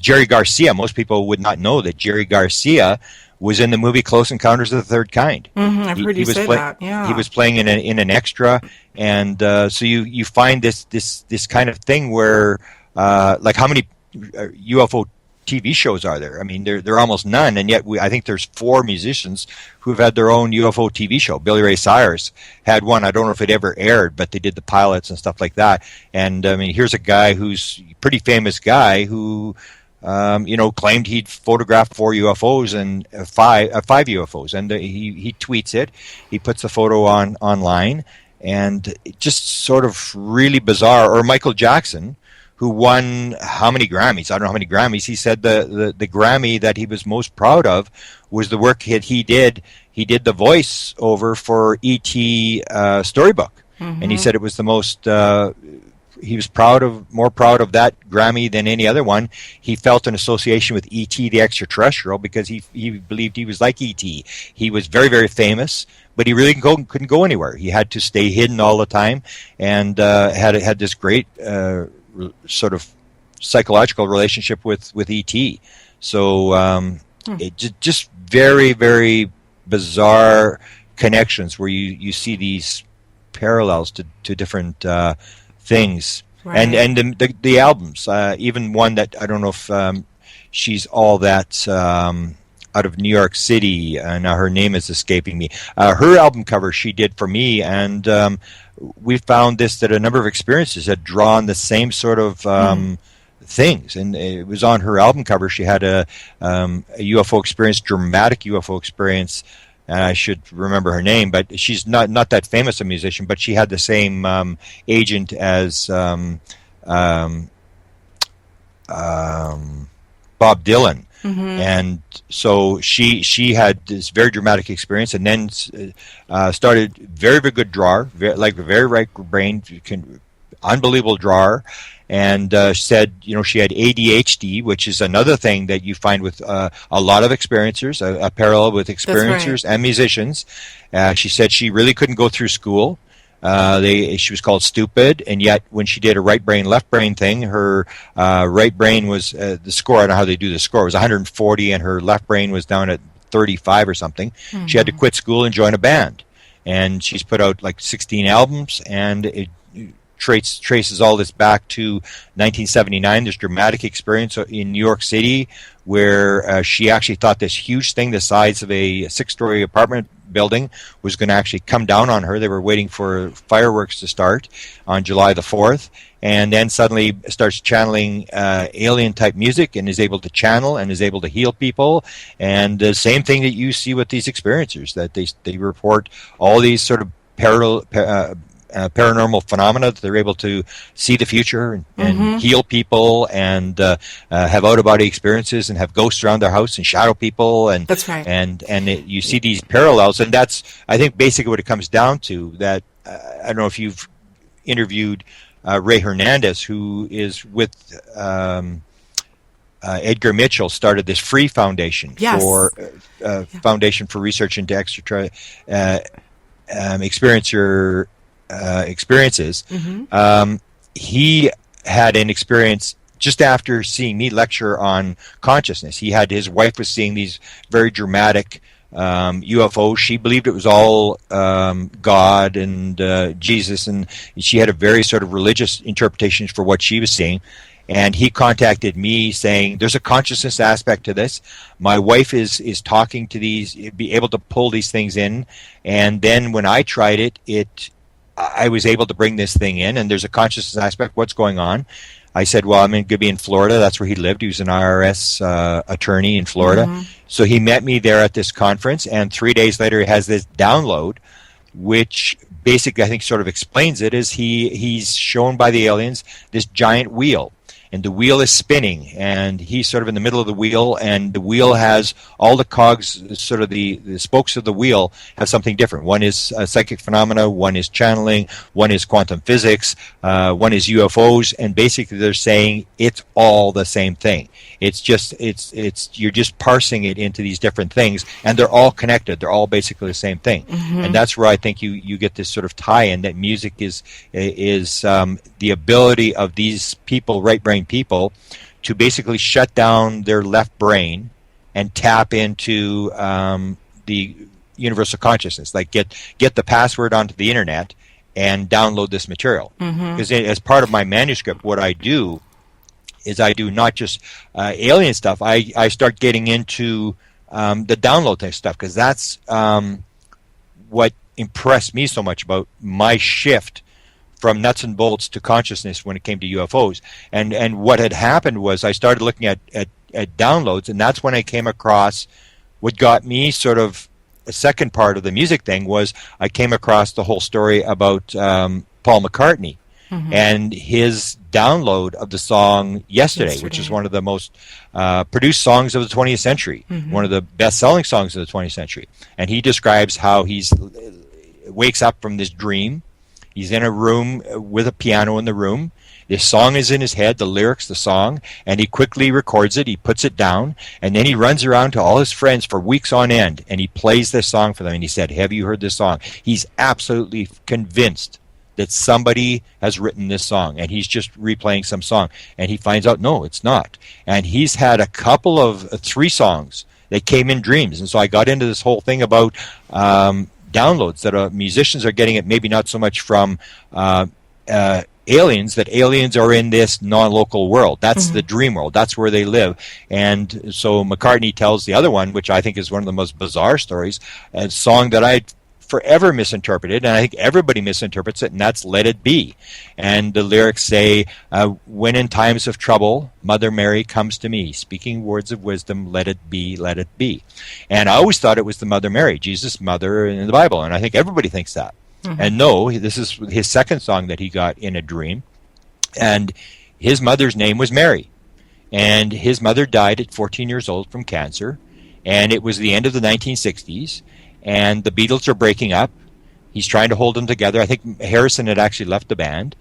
Jerry Garcia. Most people would not know that Jerry Garcia was in the movie Close Encounters of the Third Kind. Mm-hmm, I've heard you say that. Yeah, he was playing in an extra, and so you find this kind of thing where like how many UFO TV shows are there? I mean, there are almost none, and yet I think there's 4 musicians who've had their own UFO TV show. Billy Ray Cyrus had one. I don't know if it ever aired, but they did the pilots and stuff like that. And I mean, here's a guy who's a pretty famous guy who, claimed he'd photographed 4 UFOs and 5 UFOs, and he tweets it. He puts the photo online, and it just sort of really bizarre. Or Michael Jackson, who won how many Grammys? I don't know how many Grammys. He said the Grammy that he was most proud of was the work that he did. He did the voice over for E.T. Storybook, mm-hmm. and he said it was the most. He was more proud of that Grammy than any other one. He felt an association with E.T. the Extraterrestrial because he believed he was like E.T. He was very, very famous, but he really couldn't go anywhere. He had to stay hidden all the time, and had this great. Sort of psychological relationship with E.T. So it just very, very bizarre connections where you see these parallels to different things. Right. And the albums, even one that I don't know if she's all that out of New York City. Now her name is escaping me. Her album cover she did for me, and we found that a number of experiences had drawn the same sort of things, and it was on her album cover. She had a UFO experience, dramatic UFO experience. And I should remember her name, but she's not that famous a musician. But she had the same agent as Bob Dylan, and so she had this very dramatic experience, and then started very good drawer, like a very right brain, unbelievable drawer. And said, she had ADHD, which is another thing that you find with a lot of experiencers, a parallel with experiencers and musicians. She said she really couldn't go through school. She was called stupid, and yet when she did a right brain, left brain thing, her right brain was, the score, I don't know how they do the score, was 140, and her left brain was down at 35 or something. She had to quit school and join a band. And she's put out like 16 albums, and it traces all this back to 1979, this dramatic experience in New York City where she actually thought this huge thing the size of a 6-story apartment building was going to actually come down on her. They were waiting for fireworks to start on July the 4th, and then suddenly starts channeling alien-type music and is able to channel and is able to heal people. And the same thing that you see with these experiencers, that they report all these sort of paranormal phenomena, that they're able to see the future and heal people and have out-of-body experiences and have ghosts around their house and shadow people. And that's right. You see these parallels, and that's, I think, basically what it comes down to. That I don't know if you've interviewed Ray Hernandez, who is with Edgar Mitchell, started this free foundation for foundation for research into experiences. He had an experience just after seeing me lecture on consciousness. His wife was seeing these very dramatic UFOs. She believed it was all God and Jesus, and she had a very sort of religious interpretation for what she was seeing. And he contacted me saying, there's a consciousness aspect to this. My wife is talking to these, be able to pull these things in. And then when I tried it I was able to bring this thing in, and there's a consciousness aspect. What's going on? I said, well, I'm going to be in Florida. That's where he lived. He was an IRS attorney in Florida. So he met me there at this conference, and 3 days later he has this download, which basically I think sort of explains it. Is he's shown by the aliens this giant wheel, and the wheel is spinning, and he's sort of in the middle of the wheel, and the wheel has all the cogs, sort of the spokes of the wheel have something different. One is psychic phenomena, one is channeling, one is quantum physics, one is UFOs, and basically they're saying it's all the same thing. It's just you're just parsing it into these different things, and they're all connected. They're all basically the same thing, and that's where I think you get this sort of tie-in that music is the ability of these people, right brain people, to basically shut down their left brain and tap into the universal consciousness, like get the password onto the internet and download this material. Because as part of my manuscript, what I do is I do not just alien stuff. I start getting into the download stuff, because that's what impressed me so much about my shift from nuts and bolts to consciousness when it came to UFOs. And what had happened was I started looking at downloads, and that's when I came across what got me sort of a second part of the music thing. Was I came across the whole story about Paul McCartney and his download of the song Yesterday, which is one of the most produced songs of the 20th century, one of the best-selling songs of the 20th century. And he describes how he's wakes up from this dream. He's in a room with a piano in the room. This song is in his head, the lyrics, the song, and he quickly records it. He puts it down, and then he runs around to all his friends for weeks on end, and he plays this song for them. And he said, have you heard this song? He's absolutely convinced that somebody has written this song, and he's just replaying some song. And he finds out, no, it's not. And he's had a couple of 3 songs that came in dreams. And so I got into this whole thing about downloads that musicians are getting it, maybe not so much from aliens, that aliens are in this non-local world. That's the dream world. That's where they live. And so McCartney tells the other one, which I think is one of the most bizarre stories, a song that I forever misinterpreted, and I think everybody misinterprets it, and that's Let It Be. And the lyrics say, when in times of trouble, Mother Mary comes to me, speaking words of wisdom, let it be, let it be. And I always thought it was the Mother Mary, Jesus' mother in the Bible, and I think everybody thinks that. And no, this is his second song that he got in a dream, and his mother's name was Mary. And his mother died at 14 years old from cancer, and it was the end of the 1960s, and the Beatles are breaking up. He's trying to hold them together. I think Harrison had actually left the band,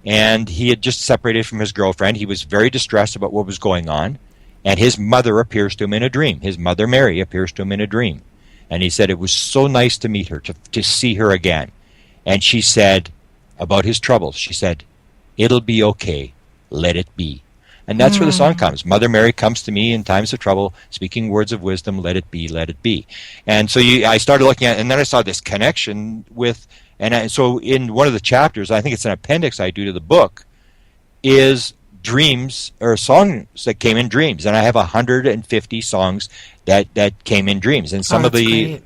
and he had just separated from his girlfriend. He was very distressed about what was going on, and his mother appears to him in a dream. His mother, Mary, appears to him in a dream. And he said it was so nice to meet her, to see her again. And she said about his troubles, she said, it'll be okay, let it be. And that's where the song comes. Mother Mary comes to me in times of trouble, speaking words of wisdom, let it be, let it be. And so I started looking at it, and then I saw this connection with, so in one of the chapters, I think it's an appendix I do to the book, is dreams, or songs that came in dreams. And I have 150 songs that came in dreams. And some of the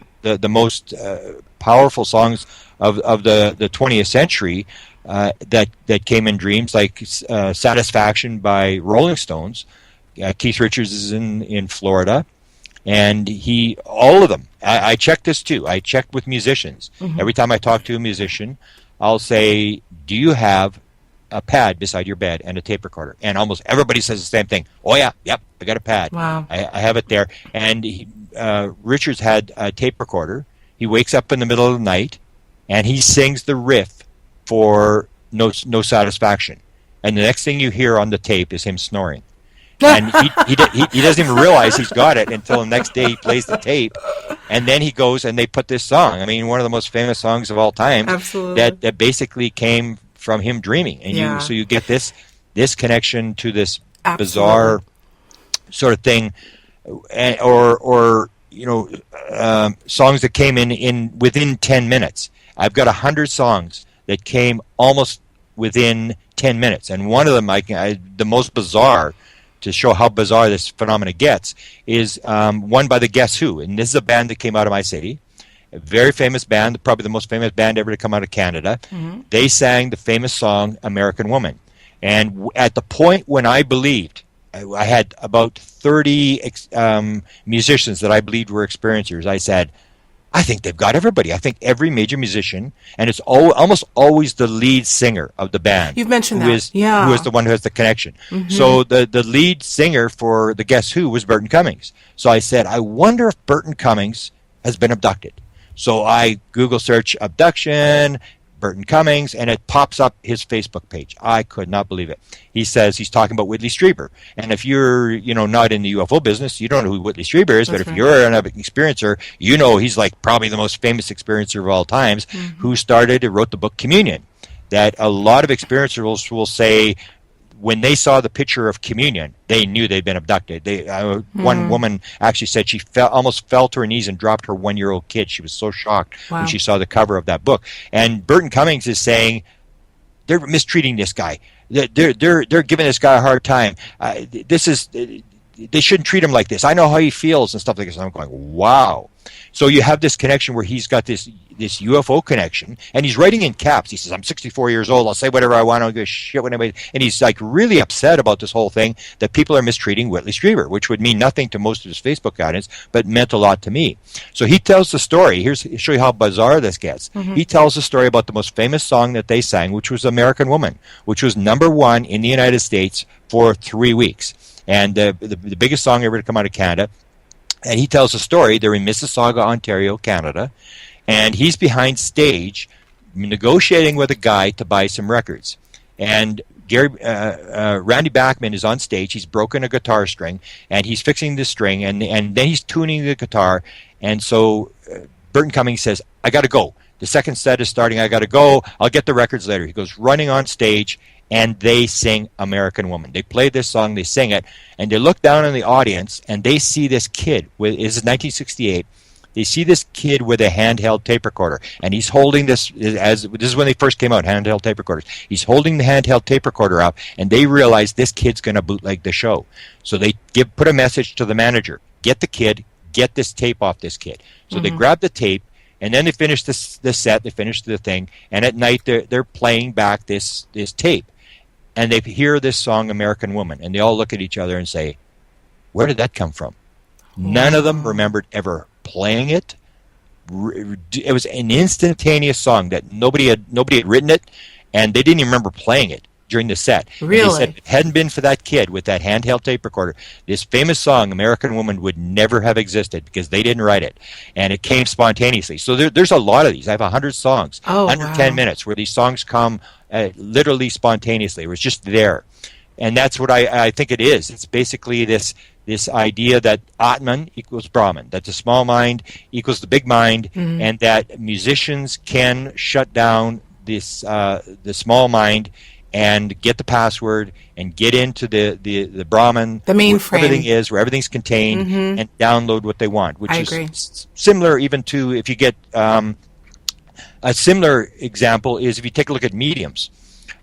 most powerful songs of the 20th century that came in dreams, like Satisfaction by Rolling Stones. Keith Richards is in Florida, and all of them, I checked this too. I checked with musicians. Every time I talk to a musician, I'll say, do you have a pad beside your bed and a tape recorder? And almost everybody says the same thing. Oh yeah, yep, I got a pad. Wow. I have it there. And Richards had a tape recorder. He wakes up in the middle of the night, and he sings the riff for No Satisfaction. And the next thing you hear on the tape is him snoring. And he doesn't even realize he's got it until the next day he plays the tape. And then he goes and they put this song. I mean, one of the most famous songs of all time. Absolutely. That basically came from him dreaming. And so you get this connection to this bizarre sort of thing, or songs that came in within 10 minutes. I've got 100 songs that came almost within 10 minutes. And one of them, the most bizarre, to show how bizarre this phenomena gets, is one by the Guess Who. And this is a band that came out of my city. A very famous band, probably the most famous band ever to come out of Canada. They sang the famous song, American Woman. And at the point when I believed, I had about 30 musicians that I believed were experiencers, I said, I think they've got everybody. I think every major musician, and it's almost always the lead singer of the band. You've mentioned who is the one who has the connection. So the lead singer for the Guess Who was Burton Cummings. So I said, I wonder if Burton Cummings has been abducted. So I Google search abduction, Burton Cummings, and it pops up his Facebook page. I could not believe it. He says he's talking about Whitley Strieber. And if you're, not in the UFO business, you don't know who Whitley Strieber is. But if you're an experiencer, he's like probably the most famous experiencer of all times, who wrote the book Communion. That a lot of experiencers will say, when they saw the picture of communion, they knew they'd been abducted. One woman actually said she almost fell to her knees and dropped her 1-year-old kid. She was so shocked when she saw the cover of that book. And Burton Cummings is saying they're mistreating this guy. They're giving this guy a hard time. They shouldn't treat him like this. I know how he feels and stuff like this. And I'm going, wow. So you have this connection where he's got this UFO connection, and he's writing in caps. He says, I'm 64 years old. I'll say whatever I want. I don't give a shit what anybody. And he's like really upset about this whole thing, that people are mistreating Whitley Strieber, which would mean nothing to most of his Facebook audience, but meant a lot to me. So he tells the story. Here's to show you how bizarre this gets. He tells the story about the most famous song that they sang, which was American Woman, which was #1 in the United States for 3 weeks. And the biggest song ever to come out of Canada. And he tells a story. They're in Mississauga, Ontario, Canada, and he's behind stage negotiating with a guy to buy some records. And Randy Bachman is on stage. He's broken a guitar string, and he's fixing the string, and then he's tuning the guitar. And so Burton Cummings says, I got to go. The second set is starting. I got to go. I'll get the records later. He goes running on stage, and they sing American Woman. They play this song, they sing it, and they look down in the audience, and they see this kid. This is 1968. they see this kid with a handheld tape recorder, and he's holding this, as this is when they first came out, handheld tape recorders. He's holding the handheld tape recorder up, and they realize this kid's going to bootleg the show. So they put a message to the manager, get the kid, get this tape off this kid. So they grab the tape, and then they finish the set, they finish the thing, and at night they're playing back this tape. And they hear this song, American Woman, and they all look at each other and say, where did that come from? None of them remembered ever playing it. It was an instantaneous song that nobody had written it, and they didn't even remember playing it during the set. Really? And they said if it hadn't been for that kid with that handheld tape recorder, this famous song, American Woman, would never have existed because they didn't write it. And it came spontaneously. So there's a lot of these. I have 100 songs under 10 minutes where these songs come literally spontaneously. It was just there. And that's what I think it is. It's basically this idea that Atman equals Brahman, that the small mind equals the big mind, and that musicians can shut down this the small mind and get the password and get into the Brahman, the mainframe, where everything is, where everything's contained, and download what they want, which is similar even to, if you get a similar example is if you take a look at mediums.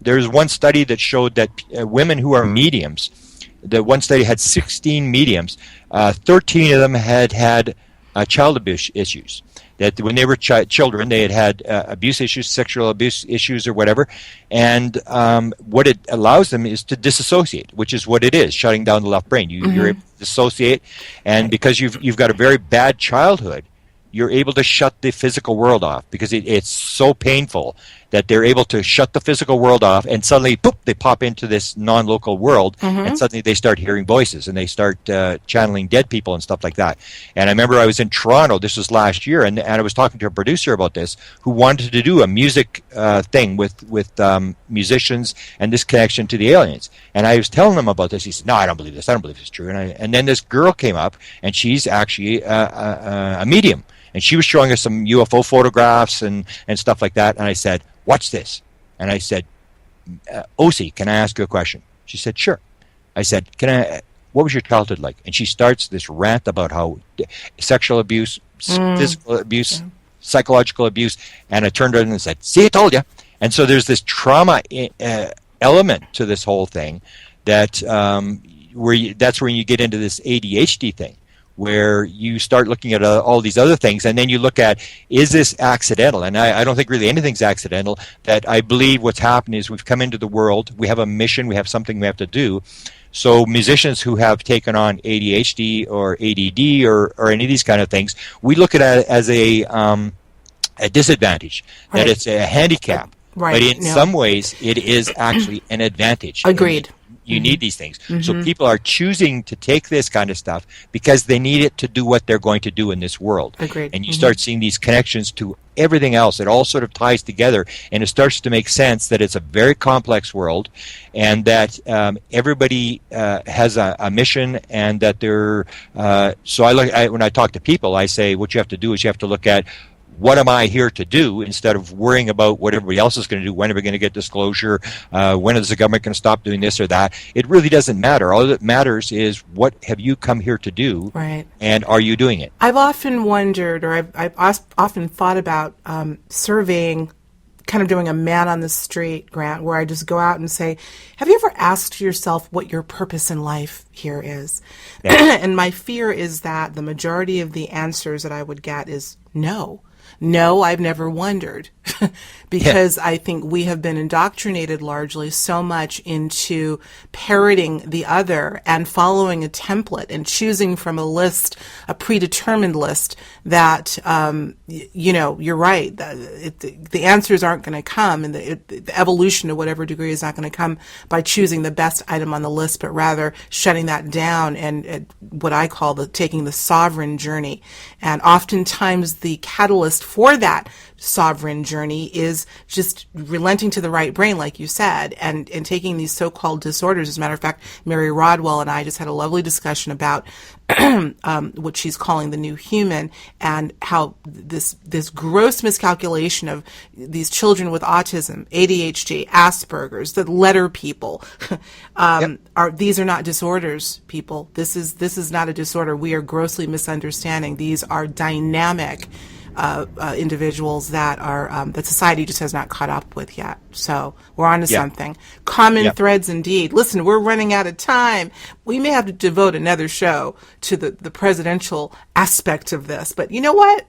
There's one study that showed that women who are mediums, the one study had 16 mediums, 13 of them had child abuse issues. That when they were children, they had abuse issues, sexual abuse issues, or whatever. And what it allows them is to disassociate, which is what it is, shutting down the left brain. You're able to dissociate, and because you've got a very bad childhood, you're able to shut the physical world off because it's so painful that they're able to shut the physical world off, and suddenly, boop, they pop into this non-local world, and suddenly they start hearing voices, and they start channeling dead people and stuff like that. And I remember I was in Toronto, this was last year, and I was talking to a producer about this, who wanted to do a music thing with musicians and this connection to the aliens. And I was telling them about this. He said, no, I don't believe this. I don't believe it's true. And then this girl came up, and she's actually a medium. And she was showing us some UFO photographs and stuff like that. And I said, watch this. And I said, Osi, can I ask you a question? She said, sure. I said, what was your childhood like? And she starts this rant about how sexual abuse, physical abuse, psychological abuse. And I turned around and said, see, I told you. And so there's this trauma element to this whole thing that that's where you get into this ADHD thing, where you start looking at all these other things, and then you look at, is this accidental? And I don't think really anything's accidental. That I believe what's happened is we've come into the world, we have a mission, we have something we have to do. So musicians who have taken on ADHD or ADD or any of these kind of things, we look at it as a disadvantage, that it's a handicap. But in some ways, it is actually an advantage. Agreed. You need these things. So people are choosing to take this kind of stuff because they need it to do what they're going to do in this world. Agreed. And you start seeing these connections to everything else. It all sort of ties together, and it starts to make sense that it's a very complex world, and that everybody has a mission, and that they're... So when I talk to people, I say what you have to do is you have to look at, what am I here to do, instead of worrying about what everybody else is going to do, when are we going to get disclosure, when is the government going to stop doing this or that. It really doesn't matter. All that matters is, what have you come here to do, and are you doing it? I've often wondered, or I've often thought about surveying, kind of doing a man on the street, Grant, where I just go out and say, have you ever asked yourself what your purpose in life here is? And my fear is that the majority of the answers that I would get is no. No, I've never wondered, because I think we have been indoctrinated largely so much into parroting the other and following a template and choosing from a list, a predetermined list, that, you're right. The answers aren't going to come, and the evolution to whatever degree is not going to come by choosing the best item on the list, but rather shutting that down and what I call taking the sovereign journey. And oftentimes the catalyst for that sovereign journey tyranny is just relenting to the right brain, like you said, and taking these so-called disorders. As a matter of fact, Mary Rodwell and I just had a lovely discussion about what she's calling the new human, and how this gross miscalculation of these children with autism, ADHD, Asperger's, the letter people, these are not disorders, people. This is not a disorder. We are grossly misunderstanding. These are dynamic individuals that are that society just has not caught up with yet. So we're on to something. Common threads indeed. Listen, we're running out of time. We may have to devote another show to the presidential aspect of this. But you know what?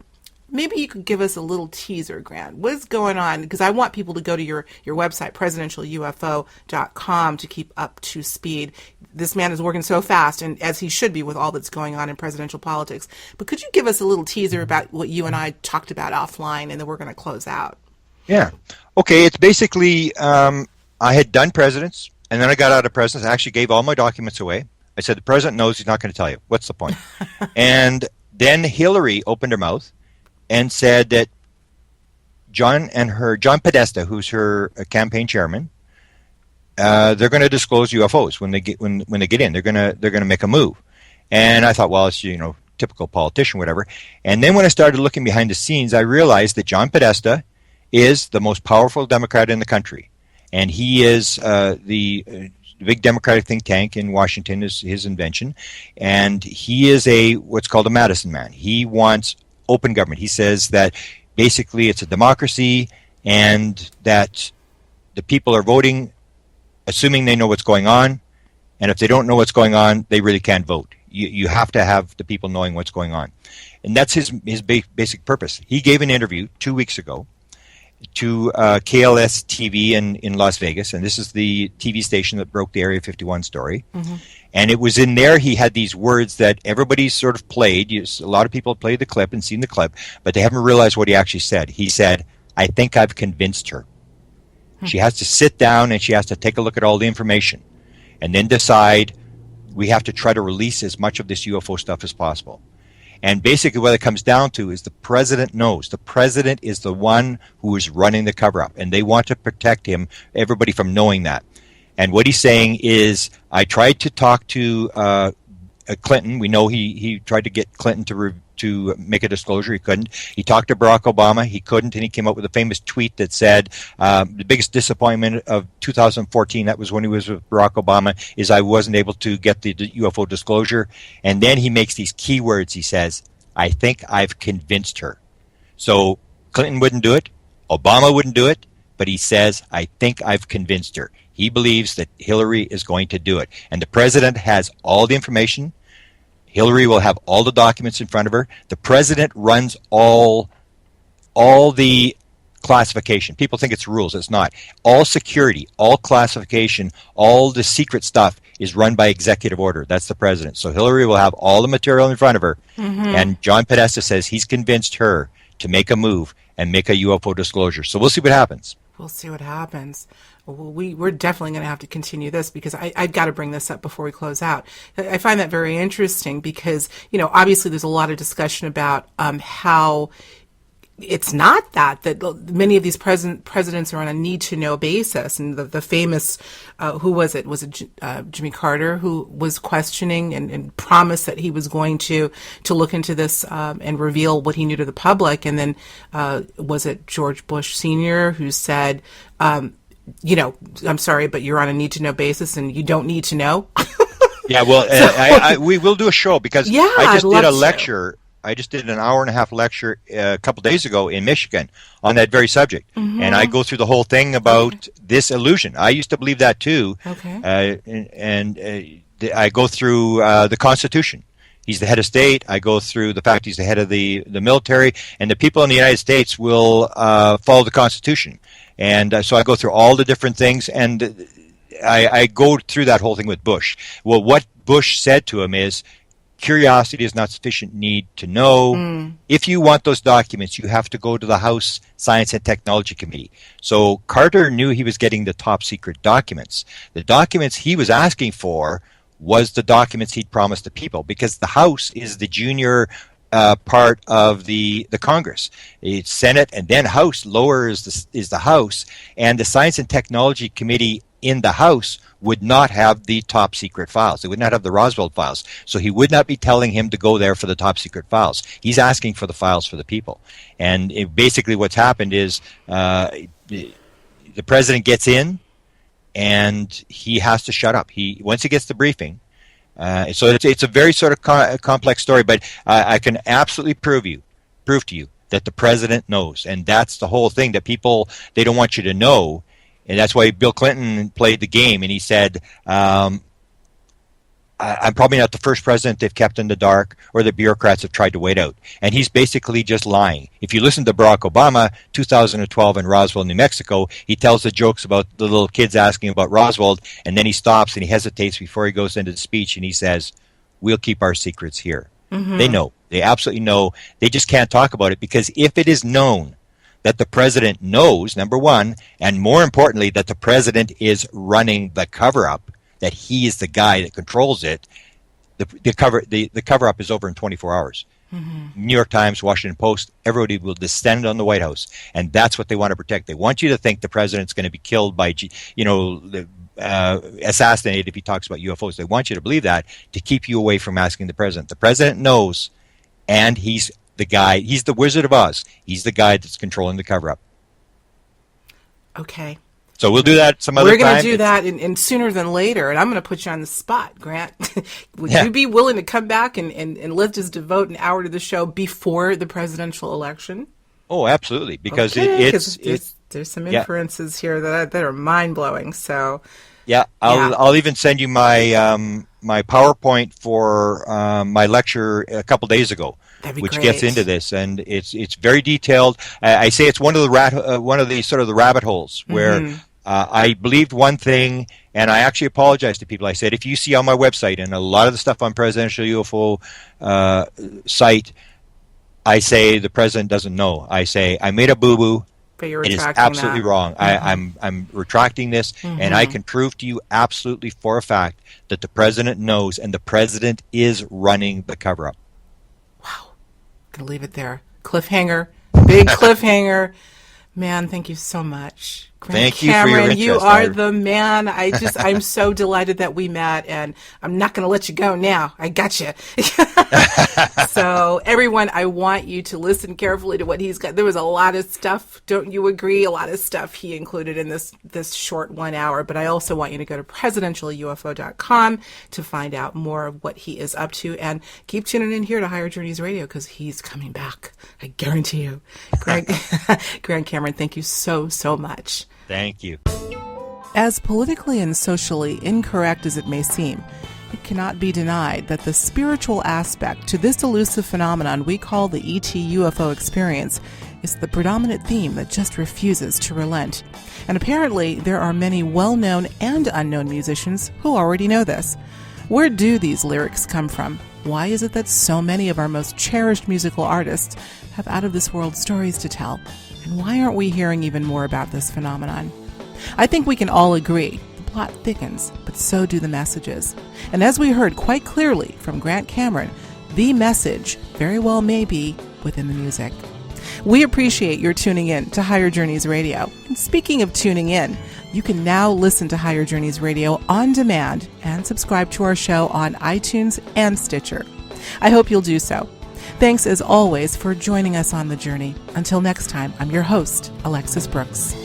Maybe you could give us a little teaser, Grant. What's going on? Because I want people to go to your website, presidentialufo.com, to keep up to speed. This man is working so fast, and as he should be with all that's going on in presidential politics. But could you give us a little teaser about what you and I talked about offline, and then we're going to close out? Yeah. Okay, it's basically, I had done presidents, and then I got out of presidents. I actually gave all my documents away. I said, the president knows, he's not going to tell you. What's the point? And then Hillary opened her mouth and said that John Podesta, who's her campaign chairman, they're going to disclose UFOs when they get in. They're going to make a move. And I thought, well, it's typical politician, whatever. And then when I started looking behind the scenes, I realized that John Podesta is the most powerful Democrat in the country, and he is the big Democratic think tank in Washington is his invention, and he is what's called a Madison man. He wants open government. He says that basically it's a democracy, and that the people are voting assuming they know what's going on, and if they don't know what's going on, they really can't vote. You have to have the people knowing what's going on. And that's his basic purpose. He gave an interview 2 weeks ago to KLS TV in Las Vegas, and this is the TV station that broke the Area 51 story. Mm-hmm. And it was in there he had these words that everybody sort of played. A lot of people have played the clip and seen the clip, but they haven't realized what he actually said. He said, "I think I've convinced her." She has to sit down and she has to take a look at all the information and then decide. We have to try to release as much of this UFO stuff as possible. And basically what it comes down to is the president knows. The president is the one who is running the cover-up, and they want to protect everybody from knowing that. And what he's saying is, I tried to talk to Clinton. We know he tried to get Clinton to make a disclosure. He couldn't. He talked to Barack Obama. He couldn't, and he came up with a famous tweet that said, the biggest disappointment of 2014, that was when he was with Barack Obama, is I wasn't able to get the UFO disclosure. And then he makes these key words. He says, "I think I've convinced her." So Clinton wouldn't do it. Obama wouldn't do it. But he says, "I think I've convinced her." He believes that Hillary is going to do it. And the president has all the information. Hillary will have all the documents in front of her. The president runs all the classification. People think it's rules. It's not. All security, all classification, all the secret stuff is run by executive order. That's the president. So Hillary will have all the material in front of her. Mm-hmm. And John Podesta says he's convinced her to make a move and make a UFO disclosure. So we'll see what happens. We'll see what happens. Well, we're definitely going to have to continue this, because I've got to bring this up before we close out. I find that very interesting because, obviously there's a lot of discussion about how it's not that many of these presidents are on a need-to-know basis. And the famous, who was it? Was it Jimmy Carter, who was questioning and promised that he was going to look into this and reveal what he knew to the public? And then was it George Bush Sr. who said, I'm sorry, but you're on a need-to-know basis and you don't need to know? Yeah, well, we will do a show, because I just did a lecture. I just did an hour-and-a-half lecture a couple days ago in Michigan on that very subject. Mm-hmm. And I go through the whole thing about this illusion. I used to believe that too. Okay. I go through the Constitution. He's the head of state. I go through the fact he's the head of the military. And the people in the United States will follow the Constitution. And so I go through all the different things. And I go through that whole thing with Bush. Well, what Bush said to him is, curiosity is not sufficient need to know. If you want those documents, you have to go to the House Science and Technology Committee. So Carter knew he was getting the top secret documents. The documents he was asking for was the documents he'd promised the people, because the House is the junior part of the Congress. It's Senate and then House. Lower is the House, and the Science and Technology Committee in the House would not have the top secret files. They would not have the Roswell files. So he would not be telling him to go there for the top secret files. He's asking for the files for the people. And basically what's happened is the president gets in and he has to shut up. Once he gets the briefing, so it's a very sort of complex story, but I can absolutely prove to you that the president knows. And that's the whole thing, that people, they don't want you to know. And that's why Bill Clinton played the game, and he said, I'm probably not the first president they've kept in the dark or the bureaucrats have tried to wait out. And he's basically just lying. If you listen to Barack Obama, 2012 in Roswell, New Mexico, he tells the jokes about the little kids asking about Roswell, and then he stops and he hesitates before he goes into the speech, and he says, we'll keep our secrets here. Mm-hmm. They know. They absolutely know. They just can't talk about it, because if it is known that the president knows, number one, and more importantly, that the president is running the cover-up, that he is the guy that controls it, the cover-up is over in 24 hours. Mm-hmm. New York Times, Washington Post, everybody will descend on the White House, and that's what they want to protect. They want you to think the president's going to be killed by, assassinated if he talks about UFOs. They want you to believe that to keep you away from asking the president. The president knows, and he's the guy, he's the Wizard of Oz. He's the guy that's controlling the cover-up. Okay. So we'll do that some other time. We're going to do that in sooner than later, and I'm going to put you on the spot, Grant. Would you be willing to come back and let's just devote an hour to the show before the presidential election? Oh, absolutely, because there's some inferences here that are mind-blowing. So I'll even send you my my PowerPoint for my lecture a couple days ago, which gets into this, and it's very detailed. I say it's one of the sort of the rabbit holes where I believed one thing, and I actually apologized to people. I said, if you see on my website and a lot of the stuff on presidential UFO site, I say the president doesn't know. I say I made a boo-boo. But you're it is retracting absolutely that. wrong. I'm retracting this, and I can prove to you absolutely for a fact that the president knows, and the president is running the cover-up. Wow. Gonna leave it there. Cliffhanger. Big cliffhanger. Man, thank you so much. Thank you for your interest. You are the man. I'm so delighted that we met, and I'm not going to let you go now. I got you. So, everyone, I want you to listen carefully to what he's got. There was a lot of stuff, don't you agree? A lot of stuff he included in this short 1 hour, but I also want you to go to presidentialufo.com to find out more of what he is up to, and keep tuning in here to Higher Journeys Radio, because he's coming back. I guarantee you. Grant Cameron, thank you so, so much. Thank you. As politically and socially incorrect as it may seem, it cannot be denied that the spiritual aspect to this elusive phenomenon we call the ET UFO experience is the predominant theme that just refuses to relent. And apparently, there are many well-known and unknown musicians who already know this. Where do these lyrics come from? Why is it that so many of our most cherished musical artists have out-of-this-world stories to tell? And why aren't we hearing even more about this phenomenon? I think we can all agree the plot thickens, but so do the messages. And as we heard quite clearly from Grant Cameron, the message very well may be within the music. We appreciate your tuning in to Higher Journeys Radio. And speaking of tuning in, you can now listen to Higher Journeys Radio on demand and subscribe to our show on iTunes and Stitcher. I hope you'll do so. Thanks as always for joining us on the journey. Until next time, I'm your host, Alexis Brooks.